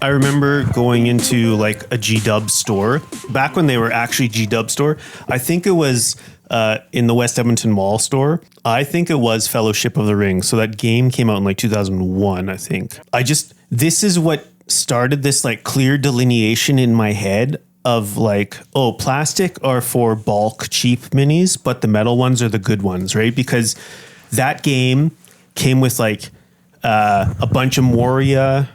I remember going into like a G-Dub store back when they were actually G-Dub store. I think it was in the West Edmonton Mall store. I think it was Fellowship of the Ring. So that game came out in like 2001, I think. This is what started this like clear delineation in my head of like, oh, plastic are for bulk cheap minis, but the metal ones are the good ones, right? Because that game came with like a bunch of Moria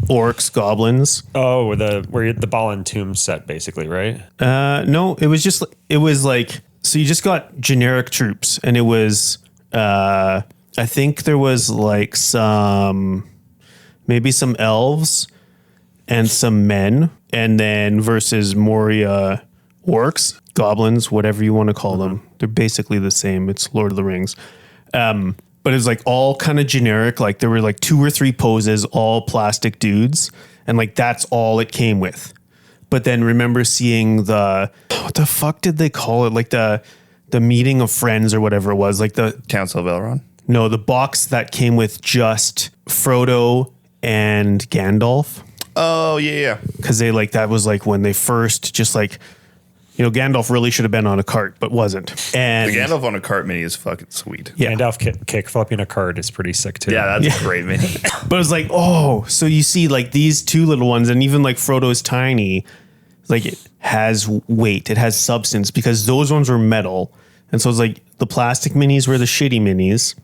orcs, goblins. Oh, the Ball and Tomb set, basically, right? No, it was like, so you just got generic troops, and it was, I think there was like maybe some elves and some men, and then versus Moria orcs, goblins, whatever you want to call them. They're basically the same. It's Lord of the Rings. But it was like all kind of generic. Like there were like 2 or 3 poses, all plastic dudes. And like, that's all it came with. But then remember seeing what the fuck did they call it? Like the meeting of friends or whatever it was, like the Council of Elrond. No, the box that came with just Frodo and Gandalf. Oh yeah. Cause they like, that was like when they first just like, you know, Gandalf really should have been on a cart, but wasn't. And The Gandalf on a cart mini is fucking sweet. Yeah. Gandalf kick flipping a card is pretty sick too. Yeah, that's a great mini. But it was like, oh, so you see like these 2 little ones, and even like Frodo's tiny, like it has weight, it has substance, because those ones were metal. And so it's like the plastic minis were the shitty minis,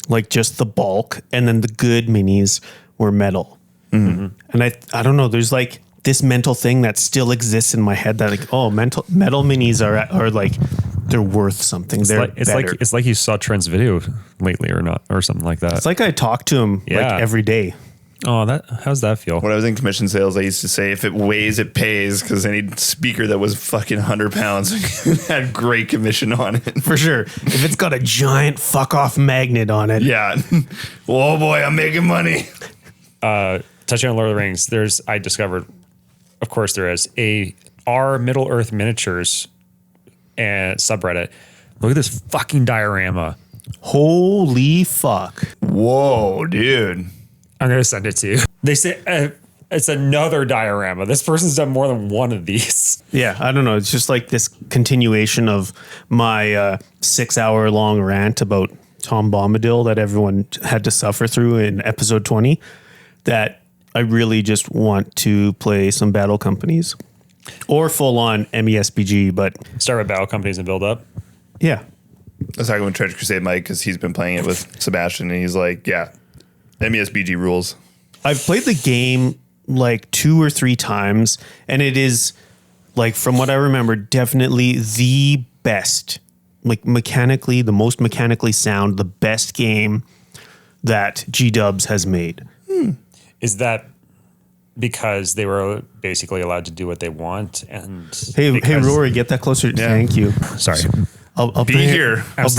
like just the bulk, and then the good minis were metal. Mm-hmm. And I don't know, there's like this mental thing that still exists in my head that like, oh, metal minis are like, they're worth something. It's like you saw Trent's video lately or not, or something like that. It's like I talk to him like every day. Oh, how's that feel? When I was in commission sales, I used to say, if it weighs, it pays, because any speaker that was fucking 100 pounds had great commission on it. For sure. If it's got a giant fuck off magnet on it. Yeah. Oh boy, I'm making money. Touching on Lord of the Rings, I discovered, of course there is, our Middle Earth Miniatures and subreddit. Look at this fucking diorama. Holy fuck. Whoa, dude. I'm going to send it to you. They say it's another diorama. This person's done more than one of these. Yeah, I don't know. It's just like this continuation of my 6-hour long rant about Tom Bombadil that everyone had to suffer through in episode 20, that I really just want to play some battle companies or full on MESBG, but Start with battle companies and build up. yeah. I was talking with Treasure Crusade Mike because he's been playing it with Sebastian, and he's like, yeah, MESBG rules. I've played the game like 2 or 3 times, and it is like, from what I remember, definitely the best, like mechanically, the most mechanically sound, the best game that G-Dubs has made. Is that because they were basically allowed to do what they want? And Hey, Rory, get that closer. Yeah. Thank you. Sorry. I'll Be bring here. I'll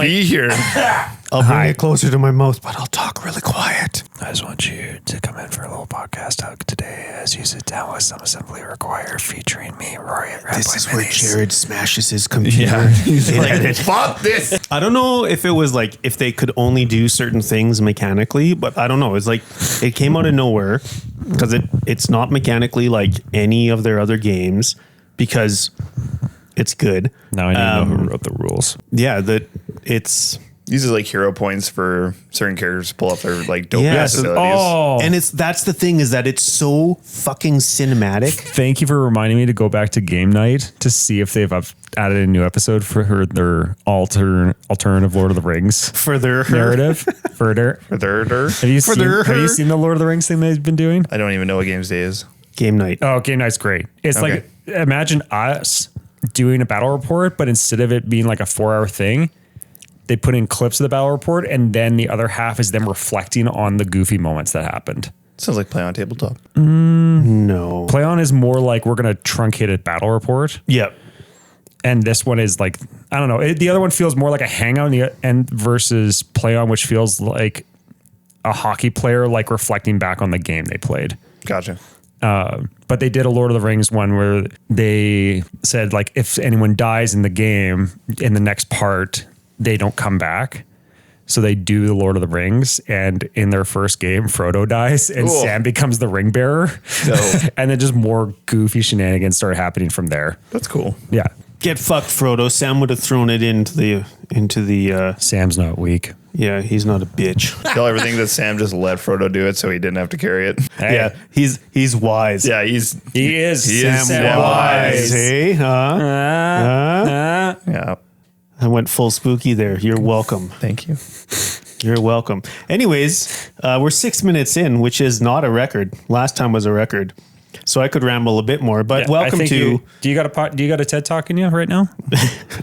Be here. bring it closer to my mouth, but I'll talk really quiet. I just want you to come in for a little podcast hug today as you sit down with some assembly required featuring me, Rory at Red This Boy is where Minis. Jared smashes his computer. Yeah. He's like, fuck this. I don't know if it was like, if they could only do certain things mechanically, but I don't know. It's like, it came out of nowhere because it's not mechanically like any of their other games, because it's good. Now I need to know who wrote the rules. Yeah, it's Uses like hero points for certain characters to pull up their like dope Yeah, ass so- abilities. and that's the thing, is that it's so fucking cinematic. Thank you for reminding me to go back to game night to see if they've added a new episode for their alternative Lord of the Rings For their narrative. Further. Have Have you seen the Lord of the Rings thing they've been doing? I don't even know what games day is. Game night. Oh, game night's great. It's Okay. like, imagine us doing a battle report, but instead of it being like a 4-hour thing, they put in clips of the battle report, and then the other half is them reflecting on the goofy moments that happened. Sounds like play on tabletop. No. Play on is more like we're going to truncate a battle report. Yep. And this one is like, I don't know. The other one feels more like a hangout in the end versus play on, which feels like a hockey player, like reflecting back on the game they played. Gotcha. But they did a Lord of the Rings one where they said, like, if anyone dies in the game in the next part, they don't come back. So they do the Lord of the Rings, and in their first game, Frodo dies, and Cool. Sam becomes the ring bearer. Dope. And then just more goofy shenanigans start happening from there. That's cool. Yeah. Get fucked, Frodo. Sam would have thrown it into the. Sam's not weak. Yeah, he's not a bitch. Y'all ever think that Sam just let Frodo do it so he didn't have to carry it? Hey, Yeah, he's wise. Yeah, he is He is Sam wise. Hey, huh? yeah. I went full spooky there. You're welcome. Thank you. You're welcome. Anyways, we're 6 minutes in, which is not a record. Last time was a record. So I could ramble a bit more, but welcome to, do you got a TED Talk in you right now?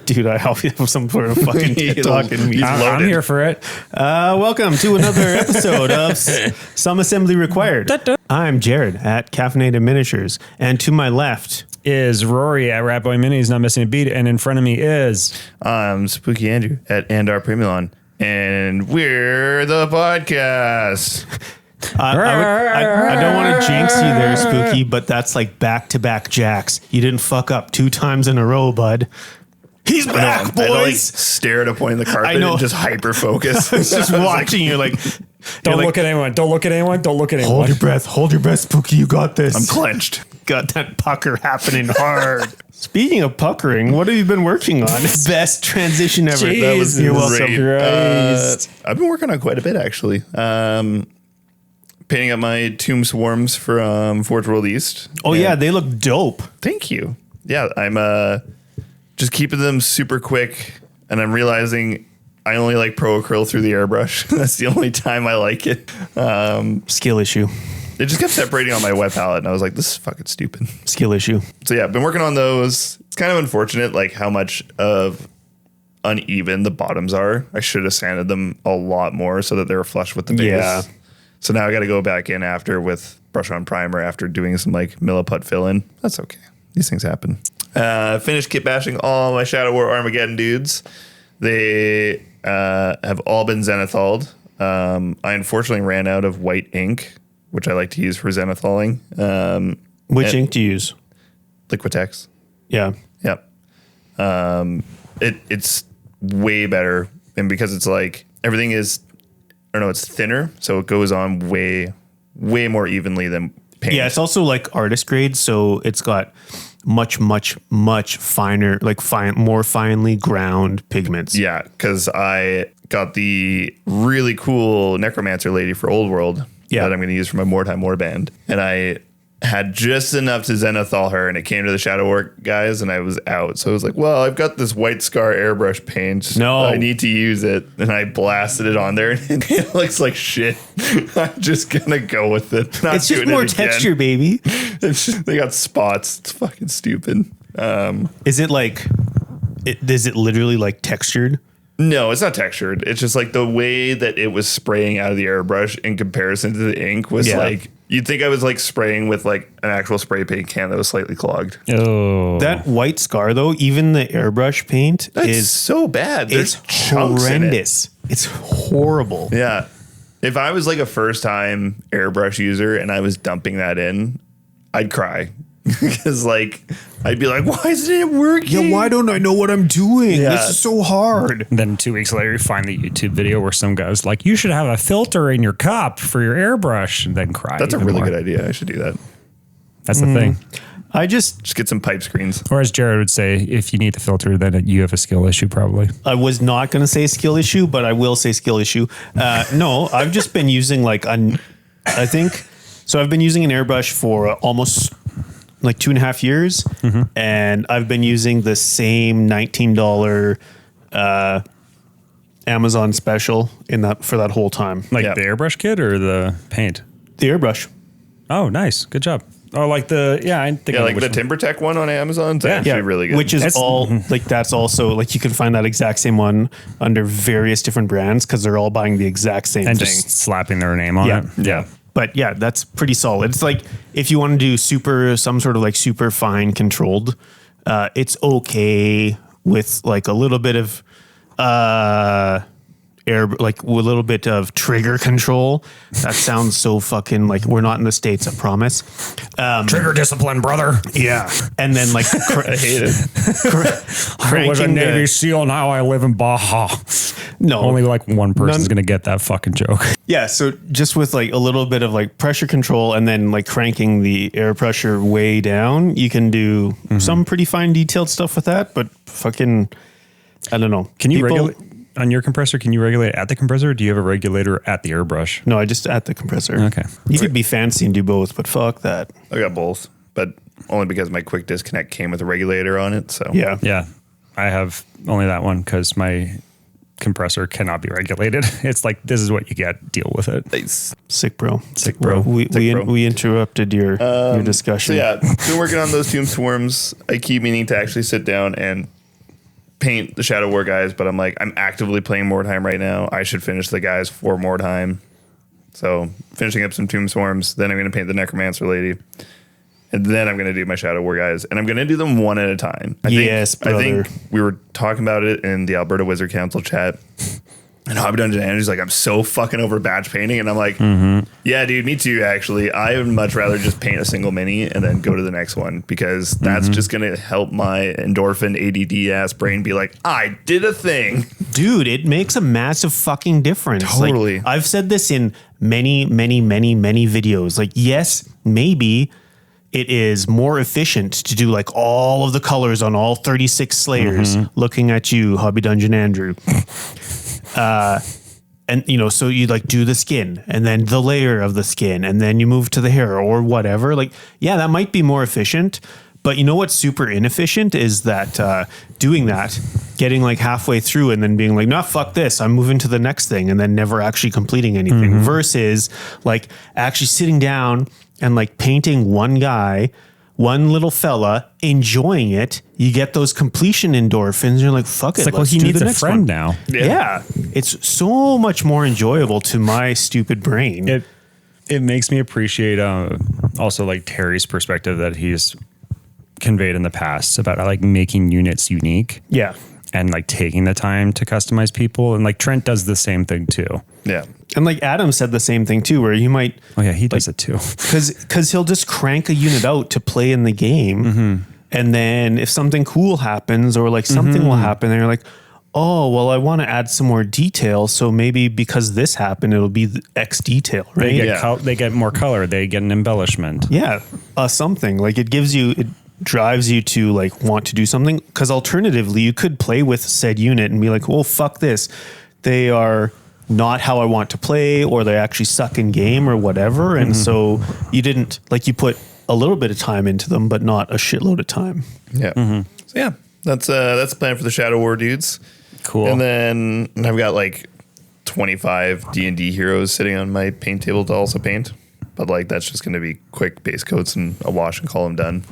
dude, I hope you have some sort of fucking TED Talk in me. He's I'm loaded. here for it. Welcome to another episode of Some Assembly Required. I'm Jared at Caffeinated Miniatures, and to my left, Is Rory at Ratboy Minis not missing a beat, and in front of me is I'm Spooky Andrew at Andar Primulon, and we're the podcast. I don't want to jinx you there, Spooky, but that's like back-to-back jacks. You didn't fuck up 2 times in a row, bud. He's back, I had to, like, boys. stare at a point in the carpet know. and just hyper focus. I was just watching you like, don't you're look at anyone. Don't look at anyone. Don't look at anyone. hold your breath. Hold your breath, Spooky. You got this. I'm clenched. Got that pucker happening hard. Speaking of puckering, what have you been working on? Best transition ever. Jesus You're welcome. Christ. I've been working on quite a bit, actually. Painting up my Tomb Swarms from Forge World East. Oh, yeah, they look dope. Thank you. Yeah, I'm just keeping them super quick, and I'm realizing I only like Pro Acryl through the airbrush. That's the only time I like it. Skill issue. It just kept separating on my wet palette, and I was like, this is fucking stupid. Skill issue. So yeah, I've been working on those. It's kind of unfortunate, like how much of uneven the bottoms are. I should have sanded them a lot more so that they were flush with the base. Yeah. So now I got to go back in after with brush on primer after doing some like milliput fill in. That's okay. These things happen. Finished kit bashing all my Shadow War Armageddon dudes. They have all been zenithaled. I unfortunately ran out of white ink, which I like to use for zenithaling. Which And- ink do you use? Liquitex. Yeah. Yep. It's way better, and because it's like everything is, I don't know, it's thinner, so it goes on way more evenly than paint. Yeah, it's also like artist grade, so it's got much finer, like more finely ground pigments. Yeah, because I got the really cool Necromancer lady for Old World Yeah. that I'm going to use for my Mordheim Warband, and I had just enough to zenithal her, and it came to the Shadow War guys, and I was out. So I was like, well, I've got this White Scar airbrush paint. No. I need to use it. And I blasted it on there, and it looks like shit. I'm just going to go with it. Not It's just doing more it again. texture, baby. It's just, they got spots. It's fucking stupid. Is it like, is it literally like textured? No, it's not textured. It's just like the way that it was spraying out of the airbrush in comparison to the ink was Yeah. like, you'd think I was like spraying with like an actual spray paint can that was slightly clogged. Oh, That White Scar, though, even the airbrush paint It's is so bad. There's it's chunks in it. horrendous. It's horrible. Yeah. If I was like a first time airbrush user and I was dumping that in, I'd cry. Because like I'd be like, why isn't it working? Yeah, why don't I know what I'm doing? Yeah. This is so hard. then 2 weeks later, you find the YouTube video where some guy's like, "You should have a filter in your cup for your airbrush," and then cry. That's a even really more. good idea. I should do that. That's the thing. I just Just get some pipe screens. Or as Jared would say, if you need the filter, then you have a skill issue probably. I was not going to say skill issue, but I will say skill issue. No, I've just been using like I think so. I've been using an airbrush for almost like 2.5 years, and I've been using the same $19 Amazon special for that whole time. Like Yeah. the airbrush kit or the paint? The airbrush. Oh, nice. Good job. Oh, like the, I think Yeah, I know like the which one. TimberTech one on Amazon. It's actually really good. Which is That's- all like that's also like you can find that exact same one under various different brands because they're all buying the exact same and thing. just slapping their name on Yeah. it. yeah. But yeah, that's pretty solid. It's like if you want to do some sort of like super fine controlled, it's okay with like a little bit of air, like with a little bit of trigger control. That sounds so fucking like we're not in the States, I promise. Trigger discipline, brother. Yeah. And then like I hate it. I was a cranking Navy the, SEAL. Now I live in Baja. no, Only like one person's going to get that fucking joke. yeah. So just with like a little bit of like pressure control and then like cranking the air pressure way down, you can do some pretty fine detailed stuff with that, but fucking, I don't know. Can you People- regulate on your compressor? Can you regulate at the compressor? Or do you have a regulator at the airbrush? No, I just at the compressor. Okay. You could be fancy and do both, but fuck that. I got both, but only because my quick disconnect came with a regulator on it. So Yeah. Yeah, I have only that one because my compressor cannot be regulated. It's like, this is what you get. Deal with it. nice. Sick, bro. Sick, bro. We interrupted your discussion. So yeah, been working on those Tomb Swarms. I keep meaning to actually sit down and paint the Shadow War guys, but I'm like, I'm actively playing Mordheim right now. I should finish the guys for Mordheim. So finishing up some Tomb Swarms, then I'm going to paint the Necromancer lady, and then I'm going to do my Shadow War guys, and I'm going to do them one at a time. I think we were talking about it in the Alberta Wizard Council chat. And Hobby Dungeon Andrew's like, I'm so fucking over batch painting. And I'm like, yeah, dude, me too, actually. I would much rather just paint a single mini and then go to the next one because that's just going to help my endorphin ADD ass brain be like, I did a thing. Dude, it makes a massive fucking difference. Totally. Like, I've said this in many videos. Like, yes, maybe it is more efficient to do like all of the colors on all 36 Slayers. Looking at you, Hobby Dungeon Andrew. And you know, so you like do the skin and then the layer of the skin and then you move to the hair or whatever. Like, yeah, that might be more efficient, but you know what's super inefficient is that doing that, getting like halfway through and then being like, nah, fuck this, I'm moving to the next thing, and then never actually completing anything versus like actually sitting down and like painting one guy, one little fella, enjoying it. You get those completion endorphins. And you're like, fuck It's it. like, well, let's he do needs the a next friend one. now. Yeah. It's so much more enjoyable to my stupid brain. It makes me appreciate also like Terry's perspective that he's conveyed in the past about like making units unique. Yeah. And like taking the time to customize people. And like Trent does the same thing too. Yeah. And like Adam said the same thing too, where you might, Oh yeah, he does it too. because he'll just crank a unit out to play in the game. And then if something cool happens or like something will happen, and you're like, oh, well, I want to add some more detail. So maybe because this happened, it'll be the X detail, right? They get Yeah. they get more color. They get an embellishment. Yeah, something like it drives you to like want to do something, because alternatively you could play with said unit and be like, well, fuck this, they are not how I want to play, or they actually suck in game or whatever, and so you didn't like, you put a little bit of time into them but not a shitload of time. Yeah. So yeah, that's the plan for the Shadow War dudes. Cool. And then I've got like 25 D&D heroes sitting on my paint table to also paint. But like, that's just going to be quick base coats and a wash and call them done.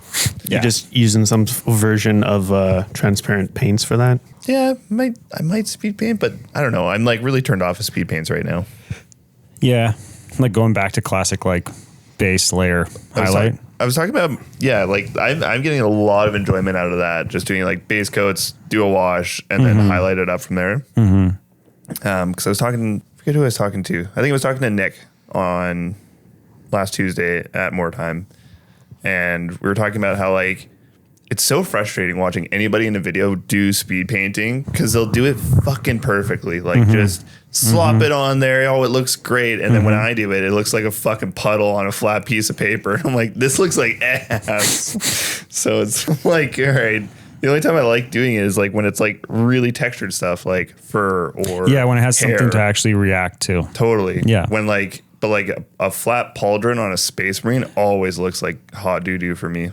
You're just using some version of transparent paints for that. Yeah, I might speed paint, but I don't know. I'm like really turned off of speed paints right now. Yeah. Like going back to classic like base layer highlight. I was talking about, yeah, like I'm getting a lot of enjoyment out of that. Just doing like base coats, do a wash, and then highlight it up from there. Because I was talking, I forget who I was talking to. I think I was talking to Nick on last Tuesday at Mordheim, and we were talking about how like it's so frustrating watching anybody in a video do speed painting, because they'll do it fucking perfectly, like just slop it on there. Oh, it looks great, and then when I do it, it looks like a fucking puddle on a flat piece of paper. I'm like, this looks like ass. So it's like, all right. The only time I like doing it is like when it's like really textured stuff, like fur or Yeah, when it has hair. something to actually react to. Totally. Yeah. When like, but like a flat pauldron on a Space Marine always looks like hot doo-doo for me.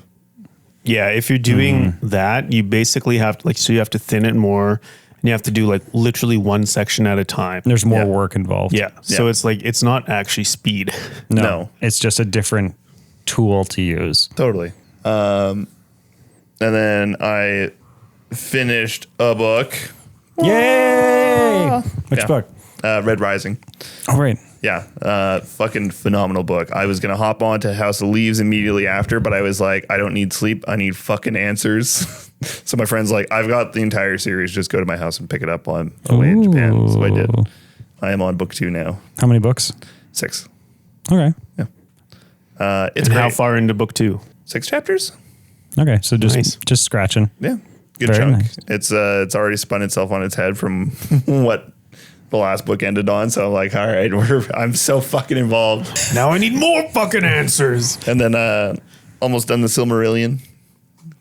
Yeah, if you're doing that, you basically have to like, so you have to thin it more, and you have to do like literally one section at a time. There's more Yeah. work involved. Yeah. So Yeah. it's like, it's not actually speed. No. It's just a different tool to use. Totally. And then I finished a book. Yay! Which Yeah. book? Red Rising. Oh, right. Yeah, fucking phenomenal book. I was going to hop on to House of Leaves immediately after, but I was like, I don't need sleep. I need fucking answers. So my friend's like, I've got the entire series. Just go to my house and pick it up on the way in Japan. So I did. I am on book 2 now. How many books? 6. Okay. It's And how great. far into book 2? 6 chapters. Okay. So just Nice. just scratching. Yeah, good Very chunk. nice. It's already spun itself on its head from what the last book ended on. So I'm like, all right, I'm so fucking involved. Now I need more fucking answers. And then almost done the Silmarillion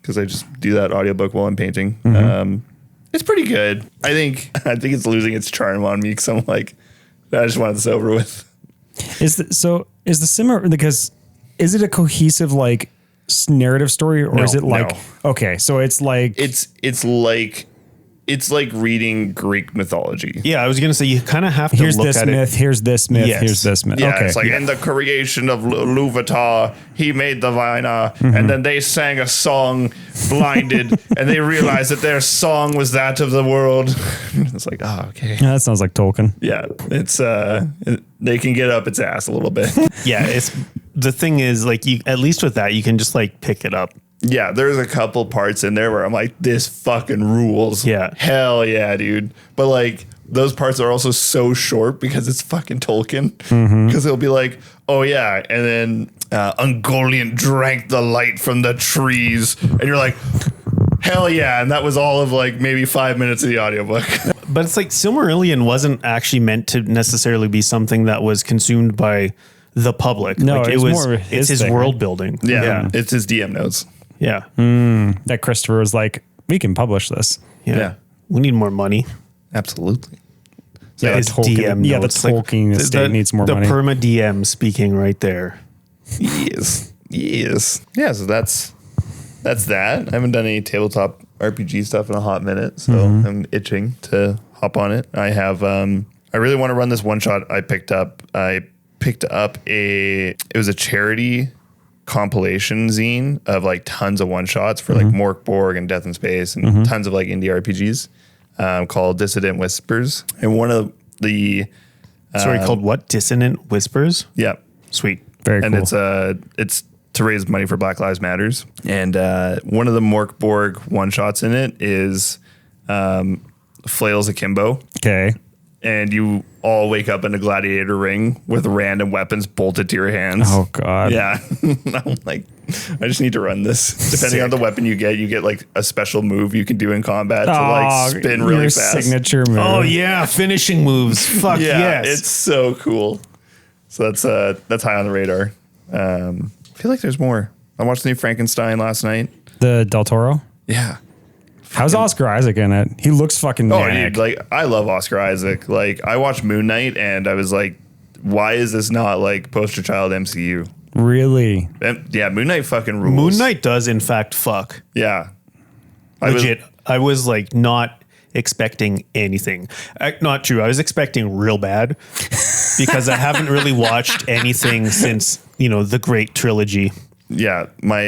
because I just do that audiobook while I'm painting. It's pretty good. I think it's losing its charm on me because I'm like, I just want this over with. Is the Simmer because is it a cohesive like narrative story or No, is it like no. okay? So it's like It's like reading Greek mythology. Yeah, I was gonna say you kind of have to here's look this at myth, it. here's this myth, Yes. here's this myth. Yeah, okay. it's like in the creation of Luvatar, he made the Vina, and then they sang a song blinded, and they realized that their song was that of the world. It's like, oh, okay. Yeah, that sounds like Tolkien. Yeah, it's they can get up its ass a little bit. Yeah, it's the thing is like you at least with that you can just like pick it up. Yeah, there's a couple parts in there where I'm like, this fucking rules. Yeah. Hell yeah, dude. But like those parts are also so short because it's fucking Tolkien. Because it'll be like, oh yeah, and then Ungoliant drank the light from the trees. And you're like, hell yeah. And that was all of like maybe 5 minutes of the audiobook. But it's like Silmarillion wasn't actually meant to necessarily be something that was consumed by the public. No, like it was more it's his his thing, world right? building. Yeah, it's his DM notes. Yeah. That Christopher was like, we can publish this. Yeah. Yeah. We need more money. Absolutely. Yeah, His Tolkien, DM yeah, the notes, like, Tolkien estate needs more money. The perma DM speaking right there. Yes. Yeah, so that's that. I haven't done any tabletop RPG stuff in a hot minute, so I'm itching to hop on it. I have I really want to run this one shot I picked up. I picked up it was a charity compilation zine of like tons of one shots for like Mork Borg and Death in Space and tons of like indie RPGs called Dissident Whispers. And one of the Sorry, called what? Dissonant Whispers? yeah. Sweet. Very And cool. it's to raise money for Black Lives Matters. And one of the Mork Borg one shots in it is Flails Akimbo. Okay. And you all wake up in a gladiator ring with random weapons bolted to your hands. Oh God. Yeah. I'm like, I just need to run this. Depending on the weapon you get like a special move you can do in combat to like spin really your fast. signature move. Oh yeah, finishing moves. Fuck Yeah, yes. it's so cool. So that's high on the radar. I feel like there's more. I watched the new Frankenstein last night. The Del Toro. Yeah. How's Oscar Isaac in it? He looks fucking Oh, manic. dude, like I love Oscar Isaac. Like I watched Moon Knight and I was like, why is this not like poster child MCU? Really? And, yeah, Moon Knight fucking rules. Moon Knight does in fact fuck. Yeah. Legit. I was like not expecting anything. Not true. I was expecting real bad because I haven't really watched anything since, the Great Trilogy. Yeah, my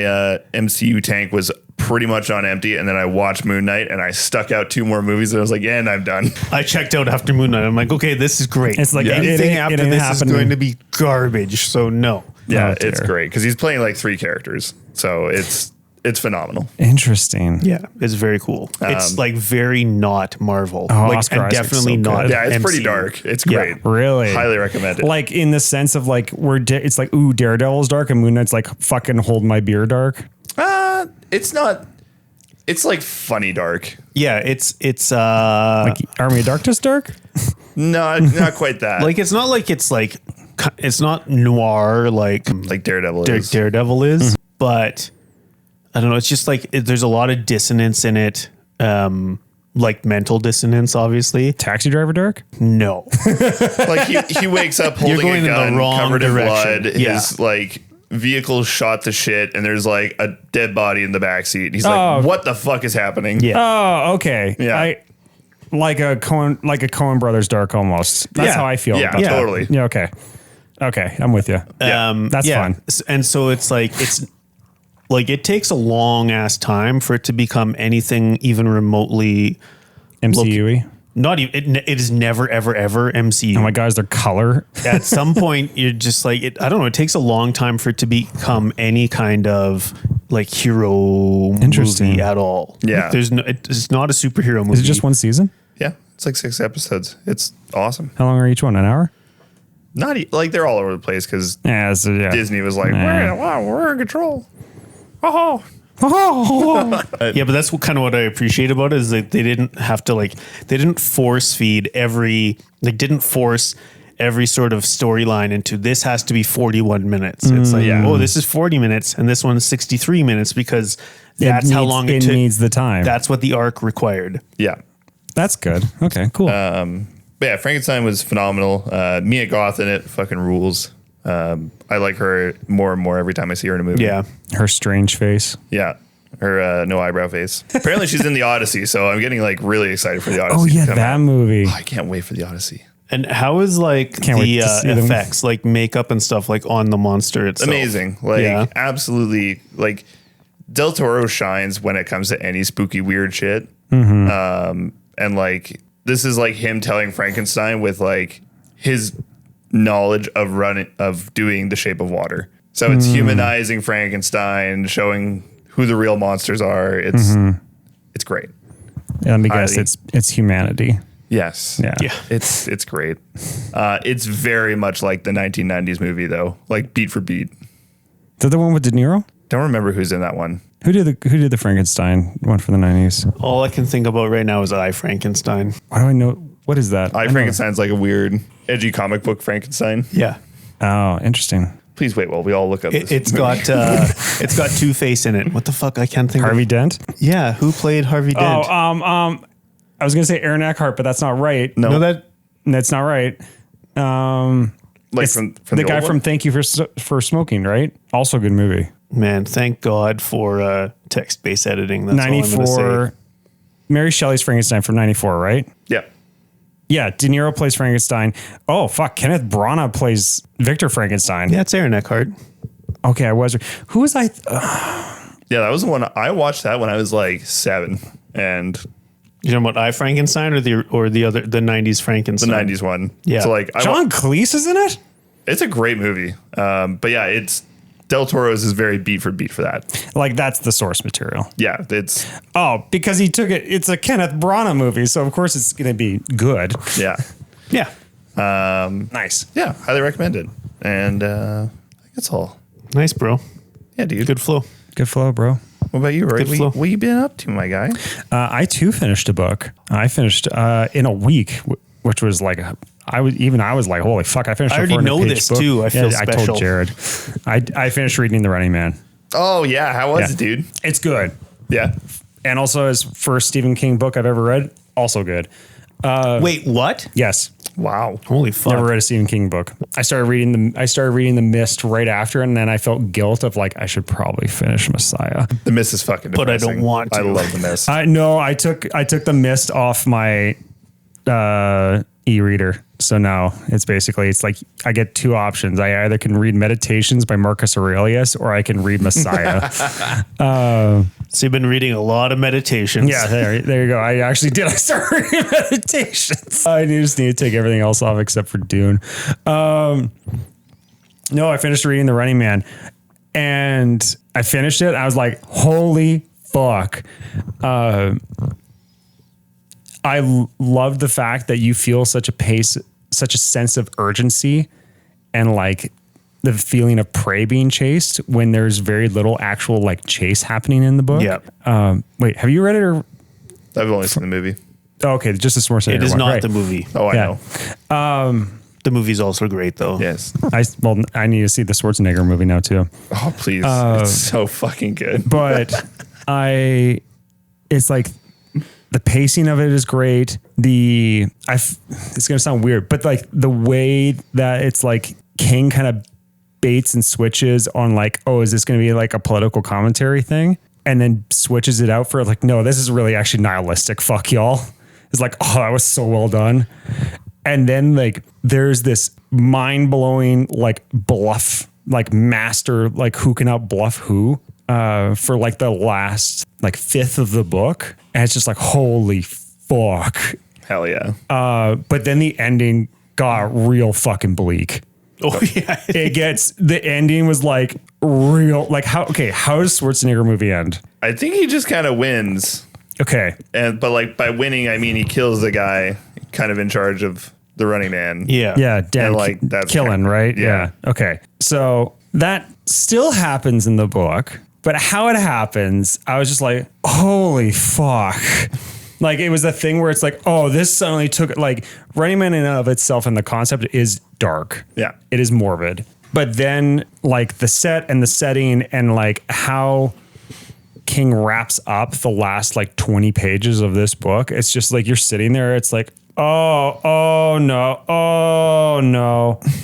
MCU tank was pretty much on empty, and then I watched Moon Knight, and I stuck out 2 more movies, and I was like, yeah, and I'm done. I checked out after Moon Knight. I'm like, okay, this is great. It's like, anything it after ain't this happening. is going to be garbage. So no. Yeah, Oh, dear. it's great because he's playing like 3 characters, so it's phenomenal. Interesting. Yeah, it's very cool. It's like very not Marvel. Oscar and Isaac's definitely so not. good. Yeah, it's pretty MCU. dark. It's Yeah. great. Really? Highly recommend it. Like in the sense of like it's like, ooh, Daredevil's dark and Moon Knight's like fucking hold my beer dark. It's not. It's like funny dark. Yeah, it's Like Army of Darkness dark? No, not quite that. it's not like it's not noir like Daredevil is. Daredevil is, but I don't know. It's just like there's a lot of dissonance in it, like mental dissonance. Obviously, Taxi Driver dark? no. Like he wakes up holding going a in the gun wrong covered direction. in blood. Yeah. His like vehicle shot to shit, and there's like a dead body in the backseat. He's Oh. like, "What the fuck is happening?" Yeah. Oh, okay. Yeah. Like a Coen Brothers dark almost. That's Yeah. how I feel. Yeah, about that. totally. Yeah, okay. Okay, I'm with you. That's fine. And so it's like it takes a long ass time for it to become anything even remotely MCU-y. not even. It is never ever ever MCU. Oh my God, is there color? At some point, you're just like I don't know. It takes a long time for it to become any kind of like hero Interesting. movie at all. Yeah. Like, it's not a superhero movie. Is it just one season? Yeah, It's like 6 episodes. It's awesome. How long are each one? An hour? Not like they're all over the place because Yeah. Disney was like, we're in control. Oh, Yeah, but that's kind of what I appreciate about it is that they didn't have to they didn't force feed didn't force every sort of storyline into this has to be 41 minutes. It's like, oh, this is 40 minutes and this one is 63 minutes because that's how long it took. needs the time. That's what the arc required. yeah. That's good. Okay, cool. But yeah, Frankenstein was phenomenal. Mia Goth in it fucking rules. I like her more and more every time I see her in a movie. Yeah. Her strange face. Yeah. Her no eyebrow face. Apparently she's in the Odyssey, so I'm getting like really excited for the Odyssey. Oh yeah, to come that out. movie. I can't wait for the Odyssey. And how is Can't wait the to see them. effects, like makeup and stuff, like on the monster itself? Amazing. Like Yeah. absolutely. Like Del Toro shines when it comes to any spooky weird shit. And like this is like him telling Frankenstein with like his knowledge of doing The Shape of Water. So it's humanizing Frankenstein, showing who the real monsters are. It's great. Yeah, let me guess. Highly. It's humanity. Yes. Yeah. Yeah. It's great. It's very much like the 1990s movie though, like beat for beat. Is that the one with De Niro? Don't remember who's in that one. Who did the Frankenstein one for the 90s? All I can think about right now is I, Frankenstein. Why do I know? What is that? I know. Frankenstein's like a weird, edgy comic book Frankenstein. Yeah. Oh, interesting. Please wait while we all look up this. It's got Two-Face in it. What the fuck? I can't think Harvey of. Dent? Yeah. Who played Harvey Dent? I was gonna say Aaron Eckhart, but that's not right. No. That's not right. like It's from the guy old from one? Thank You for Smoking, right? Also a good movie. Man, thank God for text-based editing. That's all I'm gonna 94. say. Mary Shelley's Frankenstein from 94, right? Yeah. Yeah, De Niro plays Frankenstein. Oh, fuck. Kenneth Branagh plays Victor Frankenstein. Yeah, it's Aaron Eckhart. Okay, I was. Who was I? Yeah, that was the one I watched that when I was like 7 and You talking about I, Frankenstein or the other the 90s the Frankenstein? 90s one. Yeah. So like John Cleese is in it? it's a great movie. But yeah, it's Del Toro's is very beat for beat for that. Like, that's the source material. Yeah, it's Oh, because he took it. It's a Kenneth Branagh movie, so of course it's going to be good. yeah. Yeah. Nice. Yeah, highly recommend it. And I think that's all. Nice, bro. Yeah, dude. Good flow. Good flow, bro. What about you, Roy? Good flow. What you been up to, my guy? I too finished a book. I finished in a week, which was like I was like, holy fuck! I finished. I already know this too. I feel I special. told Jared. I finished reading The Running Man. Oh yeah, how was Yeah. it, dude? It's good, Yeah. and also his first Stephen King book I've ever read. Also good. Wait, what? Yes. Wow. Holy fuck. Never read a Stephen King book. I started reading The Mist right after, and then I felt guilt of like I should probably finish Messiah. The Mist is fucking But I don't depressing. want to. I love The Mist. I took The Mist off my e-reader. So now it's like I get two options. I either can read Meditations by Marcus Aurelius or I can read Messiah. So you've been reading a lot of meditations. Yeah, there you go. I actually did. I started reading Meditations. I just need to take everything else off except for Dune. No, I finished reading The Running Man and I finished it. I was like, holy fuck. I love the fact that you feel such a sense of urgency and like the feeling of prey being chased when there's very little actual like chase happening in the book. Yeah. Wait, have you read it or? I've only seen the movie. Oh, okay, just a Schwarzenegger It is one. not Right. the movie. Oh, I Yeah. know. The movie's also great though. Yes. I need to see the Schwarzenegger movie now too. Oh, please. It's so fucking good. But it's like the pacing of it is great. It's gonna sound weird, but like the way that it's like King kind of baits and switches on like, oh, is this gonna be like a political commentary thing? And then switches it out for like, no, this is really actually nihilistic. Fuck y'all. It's like, oh, that was so well done. And then like there's this mind blowing like bluff, like master, like who can out bluff who for like the last like fifth of the book. And it's just like, holy fuck. Hell yeah. But then the ending got real fucking bleak. Oh yeah. The ending was like real, like how does Schwarzenegger movie end? I think he just kind of wins. Okay. But like by winning, I mean he kills the guy kind of in charge of the Running Man. Yeah. Yeah, Dan And, like, that's Killen, kind of- right? yeah. Okay. So that still happens in the book, but how it happens, I was just like, holy fuck. Like, it was a thing where it's like, oh, this suddenly took, like, Running Man in and of itself and the concept is dark. Yeah. It is morbid. But then, like, the set and the setting and, like, how King wraps up the last, like, 20 pages of this book, it's just like you're sitting there, it's like, oh no,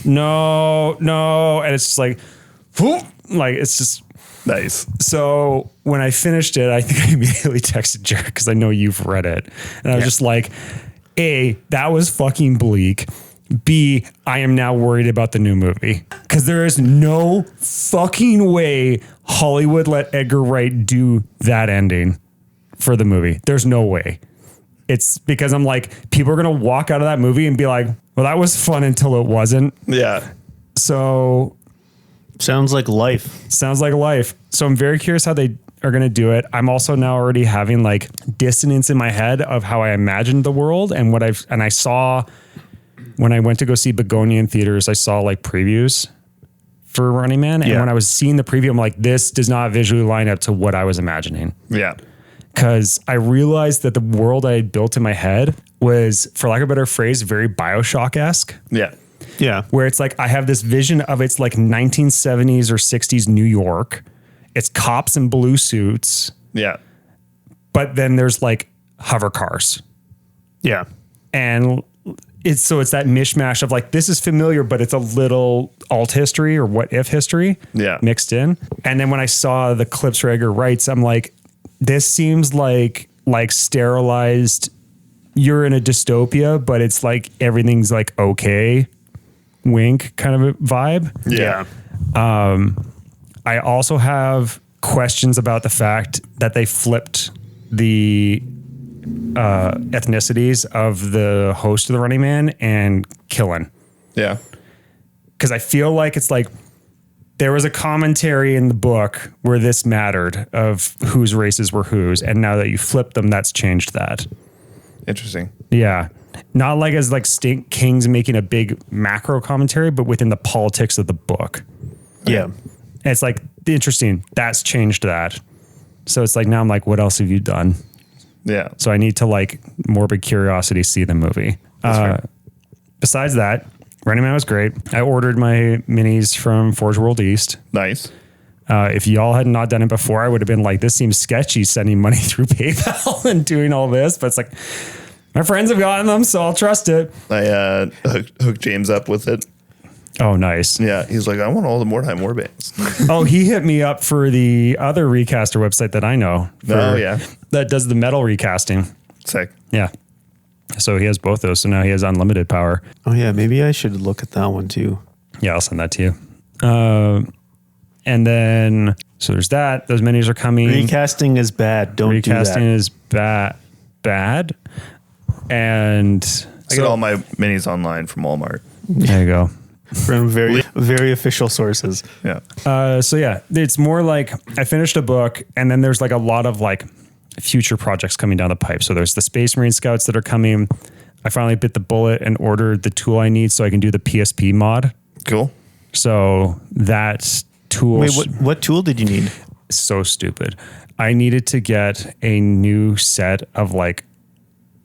no. And it's just like, whoop, like, it's just, Nice. so when I finished it, I think I immediately texted Jared because I know you've read it. And I was just like, A, that was fucking bleak. B, I am now worried about the new movie because there is no fucking way Hollywood let Edgar Wright do that ending for the movie. There's no way. It's because I'm like, people are going to walk out of that movie and be like, well, that was fun until it wasn't. Yeah. So Sounds like life. sounds like life. So I'm very curious how they are going to do it. I'm also now already having like dissonance in my head of how I imagined the world and what I saw when I went to go see Begonia in theaters, I saw like previews for Running Man. And Yeah. when I was seeing the preview, I'm like, this does not visually line up to what I was imagining. Yeah. Because I realized that the world I had built in my head was, for lack of a better phrase, very Bioshock-esque. Yeah. Yeah. Where it's like I have this vision of it's like 1970s or 60s New York. It's cops in blue suits, Yeah. but then there's like hover cars. Yeah. And it's that mishmash of like, this is familiar, but it's a little alt history or what if history Yeah. mixed in. And then when I saw the clips where Edgar writes, I'm like, this seems like sterilized. You're in a dystopia, but it's like everything's like okay, wink kind of a vibe. Yeah. I also have questions about the fact that they flipped the ethnicities of the host of the Running Man and Killen. Yeah. Because I feel like it's like there was a commentary in the book where this mattered of whose races were whose. And now that you flip them, that's changed that. Interesting. Yeah. Not like as like Stink King's making a big macro commentary, but within the politics of the book. Yeah. And it's like interesting. That's changed that. So it's like now I'm like, what else have you done? Yeah. So I need to like morbid curiosity see the movie. fair. Besides that, Running Man was great. I ordered my minis from Forge World East. Nice. If y'all had not done it before, I would have been like, this seems sketchy sending money through PayPal and doing all this. But it's like, my friends have gotten them, so I'll trust it. I hooked James up with it. Oh, nice. Yeah. He's like, I want all the Mordheim Warbands. Oh, he hit me up for the other recaster website that I know. Oh, yeah. That does the metal recasting. Sick. Yeah. So he has both those. So now he has unlimited power. Oh yeah. Maybe I should look at that one too. Yeah, I'll send that to you. And then, so there's that. Those minis are coming. Recasting is bad. Don't Recasting do that. is bad. And I get all my minis online from Walmart. there you go. From very, very official sources. Yeah. So yeah, it's more like I finished a book and then there's like a lot of like future projects coming down the pipe. So there's the Space Marine Scouts that are coming. I finally bit the bullet and ordered the tool I need so I can do the PSP mod. Cool. So that tool Wait, what tool did you need? is so stupid. I needed to get a new set of like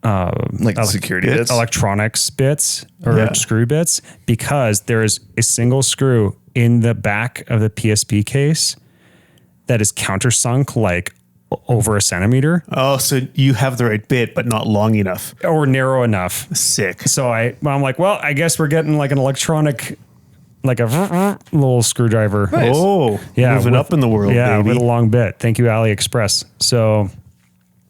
Like security bits. electronics bits or Yeah. screw bits because there is a single screw in the back of the PSP case that is countersunk like over a centimeter Oh, so you have the right bit, but not long enough. or narrow enough. Sick. So I'm like, well, I guess we're getting like an electronic, like a little screwdriver. Oh, Yeah, moving with- up in the world, Yeah, baby. with a long bit. Thank you, AliExpress. So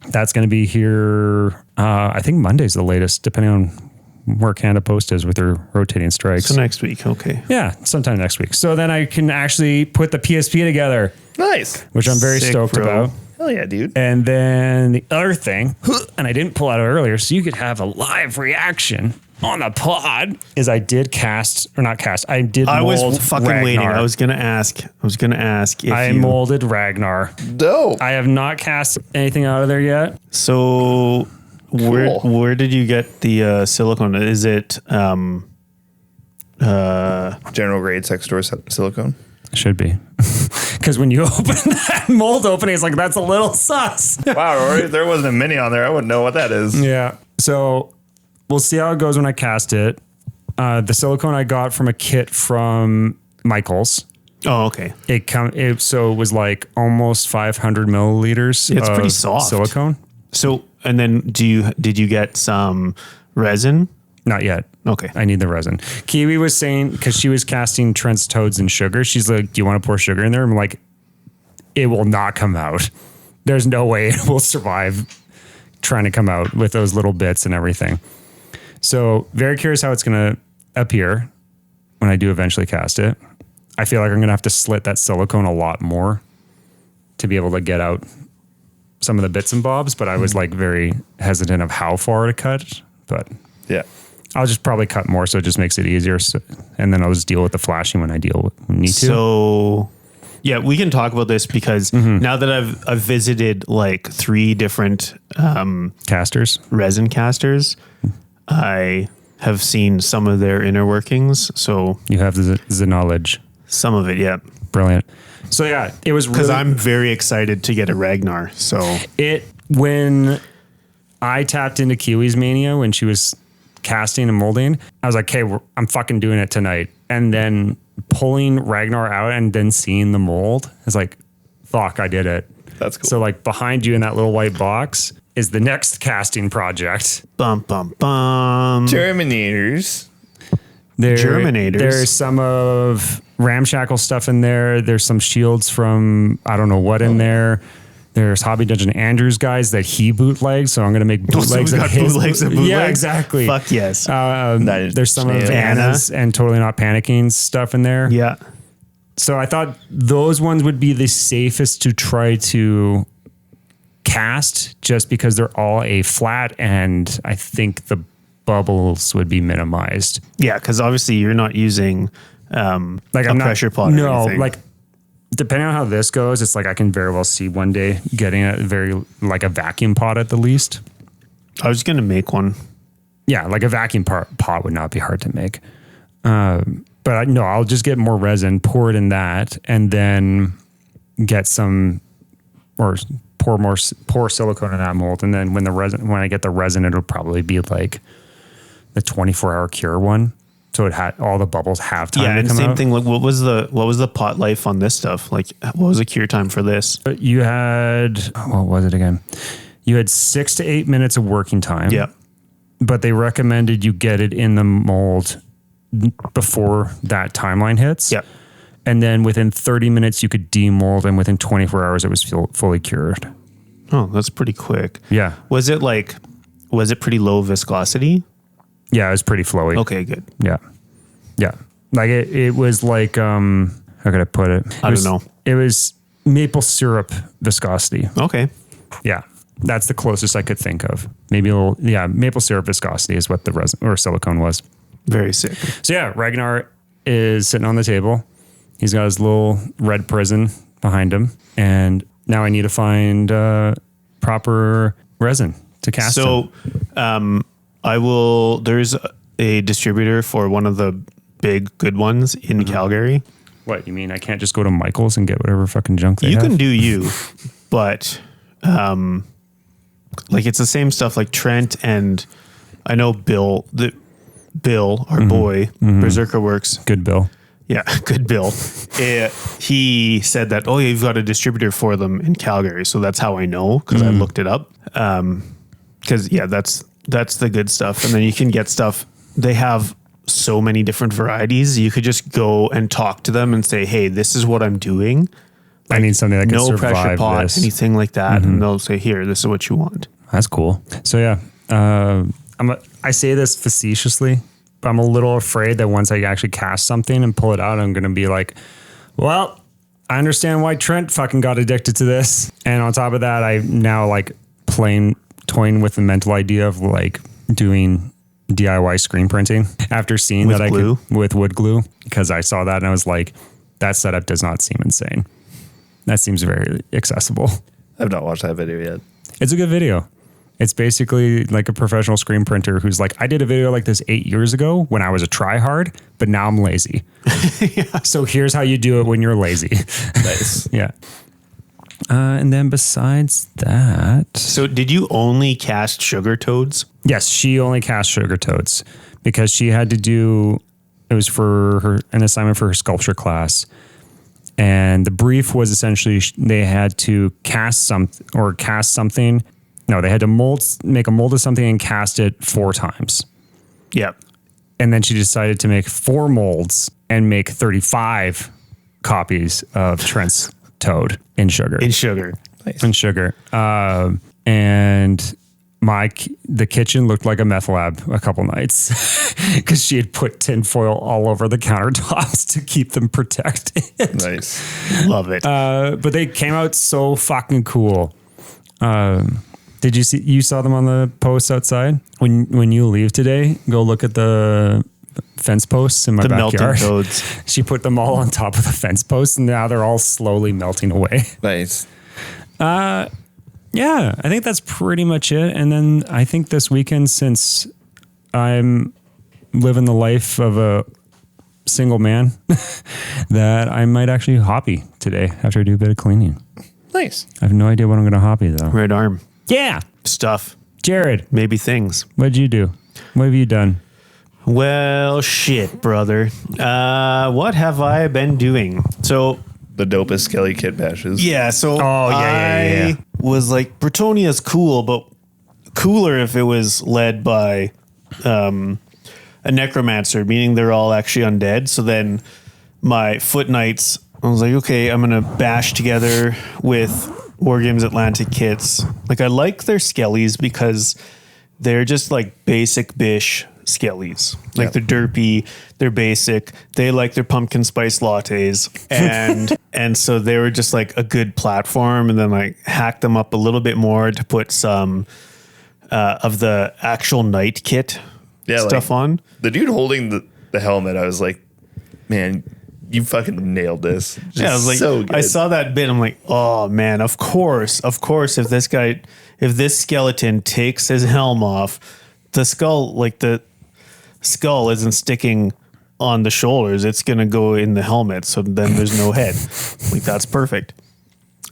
that's going to be here. I think Monday's the latest, depending on where Canada Post is with their rotating strikes. So next week, okay. Yeah, sometime next week. So then I can actually put the PSP together, Nice. which I'm very Sick, stoked bro. about. Hell yeah, dude. And then the other thing, and I didn't pull out earlier, so you could have a live reaction on the pod, is I did cast, or not cast, I did I mold was fucking Ragnar. waiting. I was gonna ask if I molded Ragnar. Dope. I have not cast anything out of there yet. So Where did you get the silicone? Is it General grade sex store silicone. Should be. Because when you open that mold opening, it's like, that's a little sus. Wow, Rory, if there wasn't a mini on there, I wouldn't know what that is. Yeah. So we'll see how it goes when I cast it. The silicone I got from a kit from Michaels. Oh, okay. So it was like almost 500 milliliters. It's pretty of soft. silicone. So, and then did you get some resin? Not yet. Okay. I need the resin. Kiwi was saying, because she was casting Trent's toads in sugar, she's like, do you want to pour sugar in there? I'm like, it will not come out. There's no way it will survive trying to come out with those little bits and everything. So very curious how it's going to appear when I do eventually cast it. I feel like I'm going to have to slit that silicone a lot more to be able to get out some of the bits and bobs, but I was like very hesitant of how far to cut, but Yeah. I'll just probably cut more so it just makes it easier. So, and then I'll just deal with the flashing when I need to. So, yeah, we can talk about this because now that I've visited like 3 different Casters. resin casters, I have seen some of their inner workings. So You have the knowledge. some of it, yeah. Brilliant. So yeah, it was Because really, I'm very excited to get a Ragnar. So when I tapped into Kiwi's mania when she was casting and molding, I was like, okay, I'm fucking doing it tonight. And then pulling Ragnar out and then seeing the mold is like, fuck, I did it. That's cool. So like behind you in that little white box is the next casting project. bum bum bum. Terminators. Germinators. There's some of Ramshackle stuff in there. There's some shields from I don't know what in there. There's Hobby Dungeon Andrews guys that he bootlegs, so I'm going to make So bootlegs we of got his. bootlegs of bootlegs? Yeah, exactly. Fuck yes. There's some of Anna. Anna's and Totally Not Panicking stuff in there. yeah. So I thought those ones would be the safest to try to cast just because they're all a flat and I think the bubbles would be minimized. Yeah, because obviously you're not using Like a I'm not pressure pot. No, or anything. like depending on how this goes, it's like I can very well see one day getting a like a vacuum pot at the least. I was gonna make one. Yeah, like a vacuum pot would not be hard to make. But I'll just get more resin, pour it in that, and then get some or pour silicone in that mold. And then when I get the resin, it'll probably be like the 24-hour cure one. So all the bubbles have time Yeah, to and come same out. thing. Like, what was the pot life on this stuff? Like, what was the cure time for this? You had, what was it again? You had 6 to 8 minutes of working time. Yeah, But they recommended you get it in the mold before that timeline hits. yeah. And then within 30 minutes, you could demold, and within 24 hours, it was fully cured. Oh, that's pretty quick. Yeah. Was it pretty low viscosity? Yeah, it was pretty flowy. Okay, good. Yeah. Yeah. Like it was like, how could I put it? I don't know. It was maple syrup viscosity. Okay. Yeah. That's the closest I could think of. Maybe maple syrup viscosity is what the resin or silicone was. Very sick. So yeah, Ragnar is sitting on the table. He's got his little red prison behind him. And now I need to find proper resin to cast him. So, there's a distributor for one of the big good ones in Calgary. What, you mean I can't just go to Michael's and get whatever fucking junk they You have? can do you, but like it's the same stuff like Trent and I know Bill, our boy, Berserker Works. Good Bill. Yeah, good Bill. He said that, oh, yeah, you've got a distributor for them in Calgary. So that's how I know because I looked it up. Because, yeah, that's the good stuff. And then you can get stuff. They have so many different varieties. You could just go and talk to them and say, hey, this is what I'm doing. I need something that can No survive pressure pot, this. anything like that. And they'll say, here, this is what you want. That's cool. So yeah, I say this facetiously, but I'm a little afraid that once I actually cast something and pull it out, I'm going to be like, well, I understand why Trent fucking got addicted to this. And on top of that, I now like toying with the mental idea of like doing DIY screen printing after seeing With that glue? I could with wood glue, because I saw that and I was like, that setup does not seem insane. That seems very accessible. I've not watched that video yet. It's a good video. It's basically like a professional screen printer who's like, I did a video like this 8 years ago when I was a tryhard, but now I'm lazy. So here's how you do it when you're lazy. Nice. Yeah. And then besides that, So did you only cast sugar toads? yes, she only cast sugar toads because she had to do, it was for her, an assignment for her sculpture class. And the brief was essentially they had to cast something. No, they had to make a mold of something and cast it 4 times. Yeah. And then she decided to make 4 molds and make 35 copies of Trent's toad in sugar. In sugar. In sugar. And the kitchen looked like a meth lab a couple nights because she had put tinfoil all over the countertops to keep them protected. Nice. Love it. But they came out so fucking cool. Did you saw them on the posts outside? When you leave today, go look at the fence posts in my the backyard. melting toads. She put them all on top of the fence posts and now they're all slowly melting away. Nice. Yeah, I think that's pretty much it. And then I think this weekend, since I'm living the life of a single man, that I might actually hobby today after I do a bit of cleaning. Nice. I have no idea what I'm going to hobby though. Right arm. Yeah. Stuff. Jared, Maybe things. what'd you do? What have you done? Well, shit, brother. What have I been doing? So, The dopest Skelly kit bashes. yeah, so yeah. I was like, Bretonia's cool, but cooler if it was led by a necromancer, meaning they're all actually undead. So then my foot knights, I was like, okay, I'm going to bash together with Wargames Atlantic kits. Like, I like their skellies because they're just like basic bish skellies. Like, Yep. they're derpy, they're basic, they like their pumpkin spice lattes, and so they were just like a good platform. And then I hacked them up a little bit more to put some of the actual knight kit stuff on. The dude holding the helmet, I was like, man, you fucking nailed this. Just Yeah, I was like, so good. I saw that bit. I'm like, oh man, of course, if this skeleton takes his helm off, the skull isn't sticking on the shoulders. It's going to go in the helmet. So then there's no head. Like, that's perfect.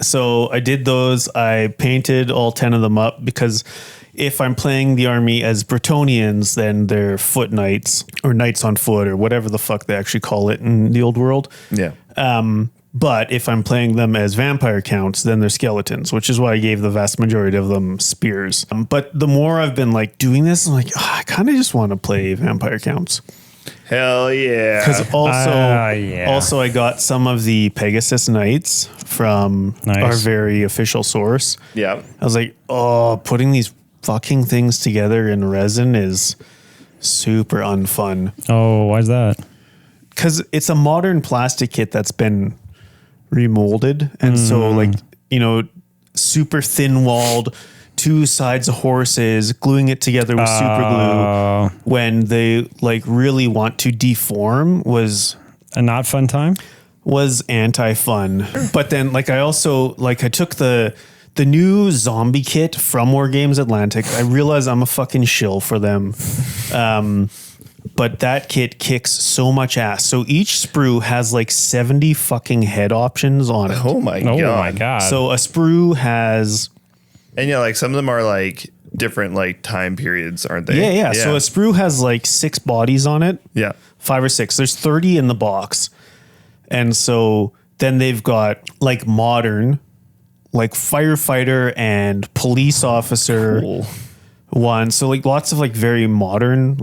So I did those. I painted all 10 of them up because if I'm playing the army as Bretonians, then they're foot knights or knights on foot or whatever the fuck they actually call it in the old world. Yeah. But if I'm playing them as vampire counts, then they're skeletons, which is why I gave the vast majority of them spears. But the more I've been like doing this, I'm like, I kind of just want to play vampire counts. Hell yeah. Because yeah. also I got some of the Pegasus Knights from Nice. our very official source. Yeah. I was like, oh, putting these fucking things together in resin is super unfun. Oh, why's that? Because it's a modern plastic kit that's been remolded. And so, like, super thin walled, 2 sides of horses, gluing it together with super glue when they like really want to deform was A not fun time? anti-fun. But then like I took the new zombie kit from Wargames Atlantic. I realize I'm a fucking shill for them. But that kit kicks so much ass. So each sprue has like 70 fucking head options on it. Oh my Oh god. my God. So a sprue has And yeah, like some of them are like different like time periods, aren't they? yeah. So a sprue has like 6 bodies on it. yeah. 5 or 6. There's 30 in the box. And so then they've got like modern, like firefighter and police officer Cool. one. So like lots of like very modern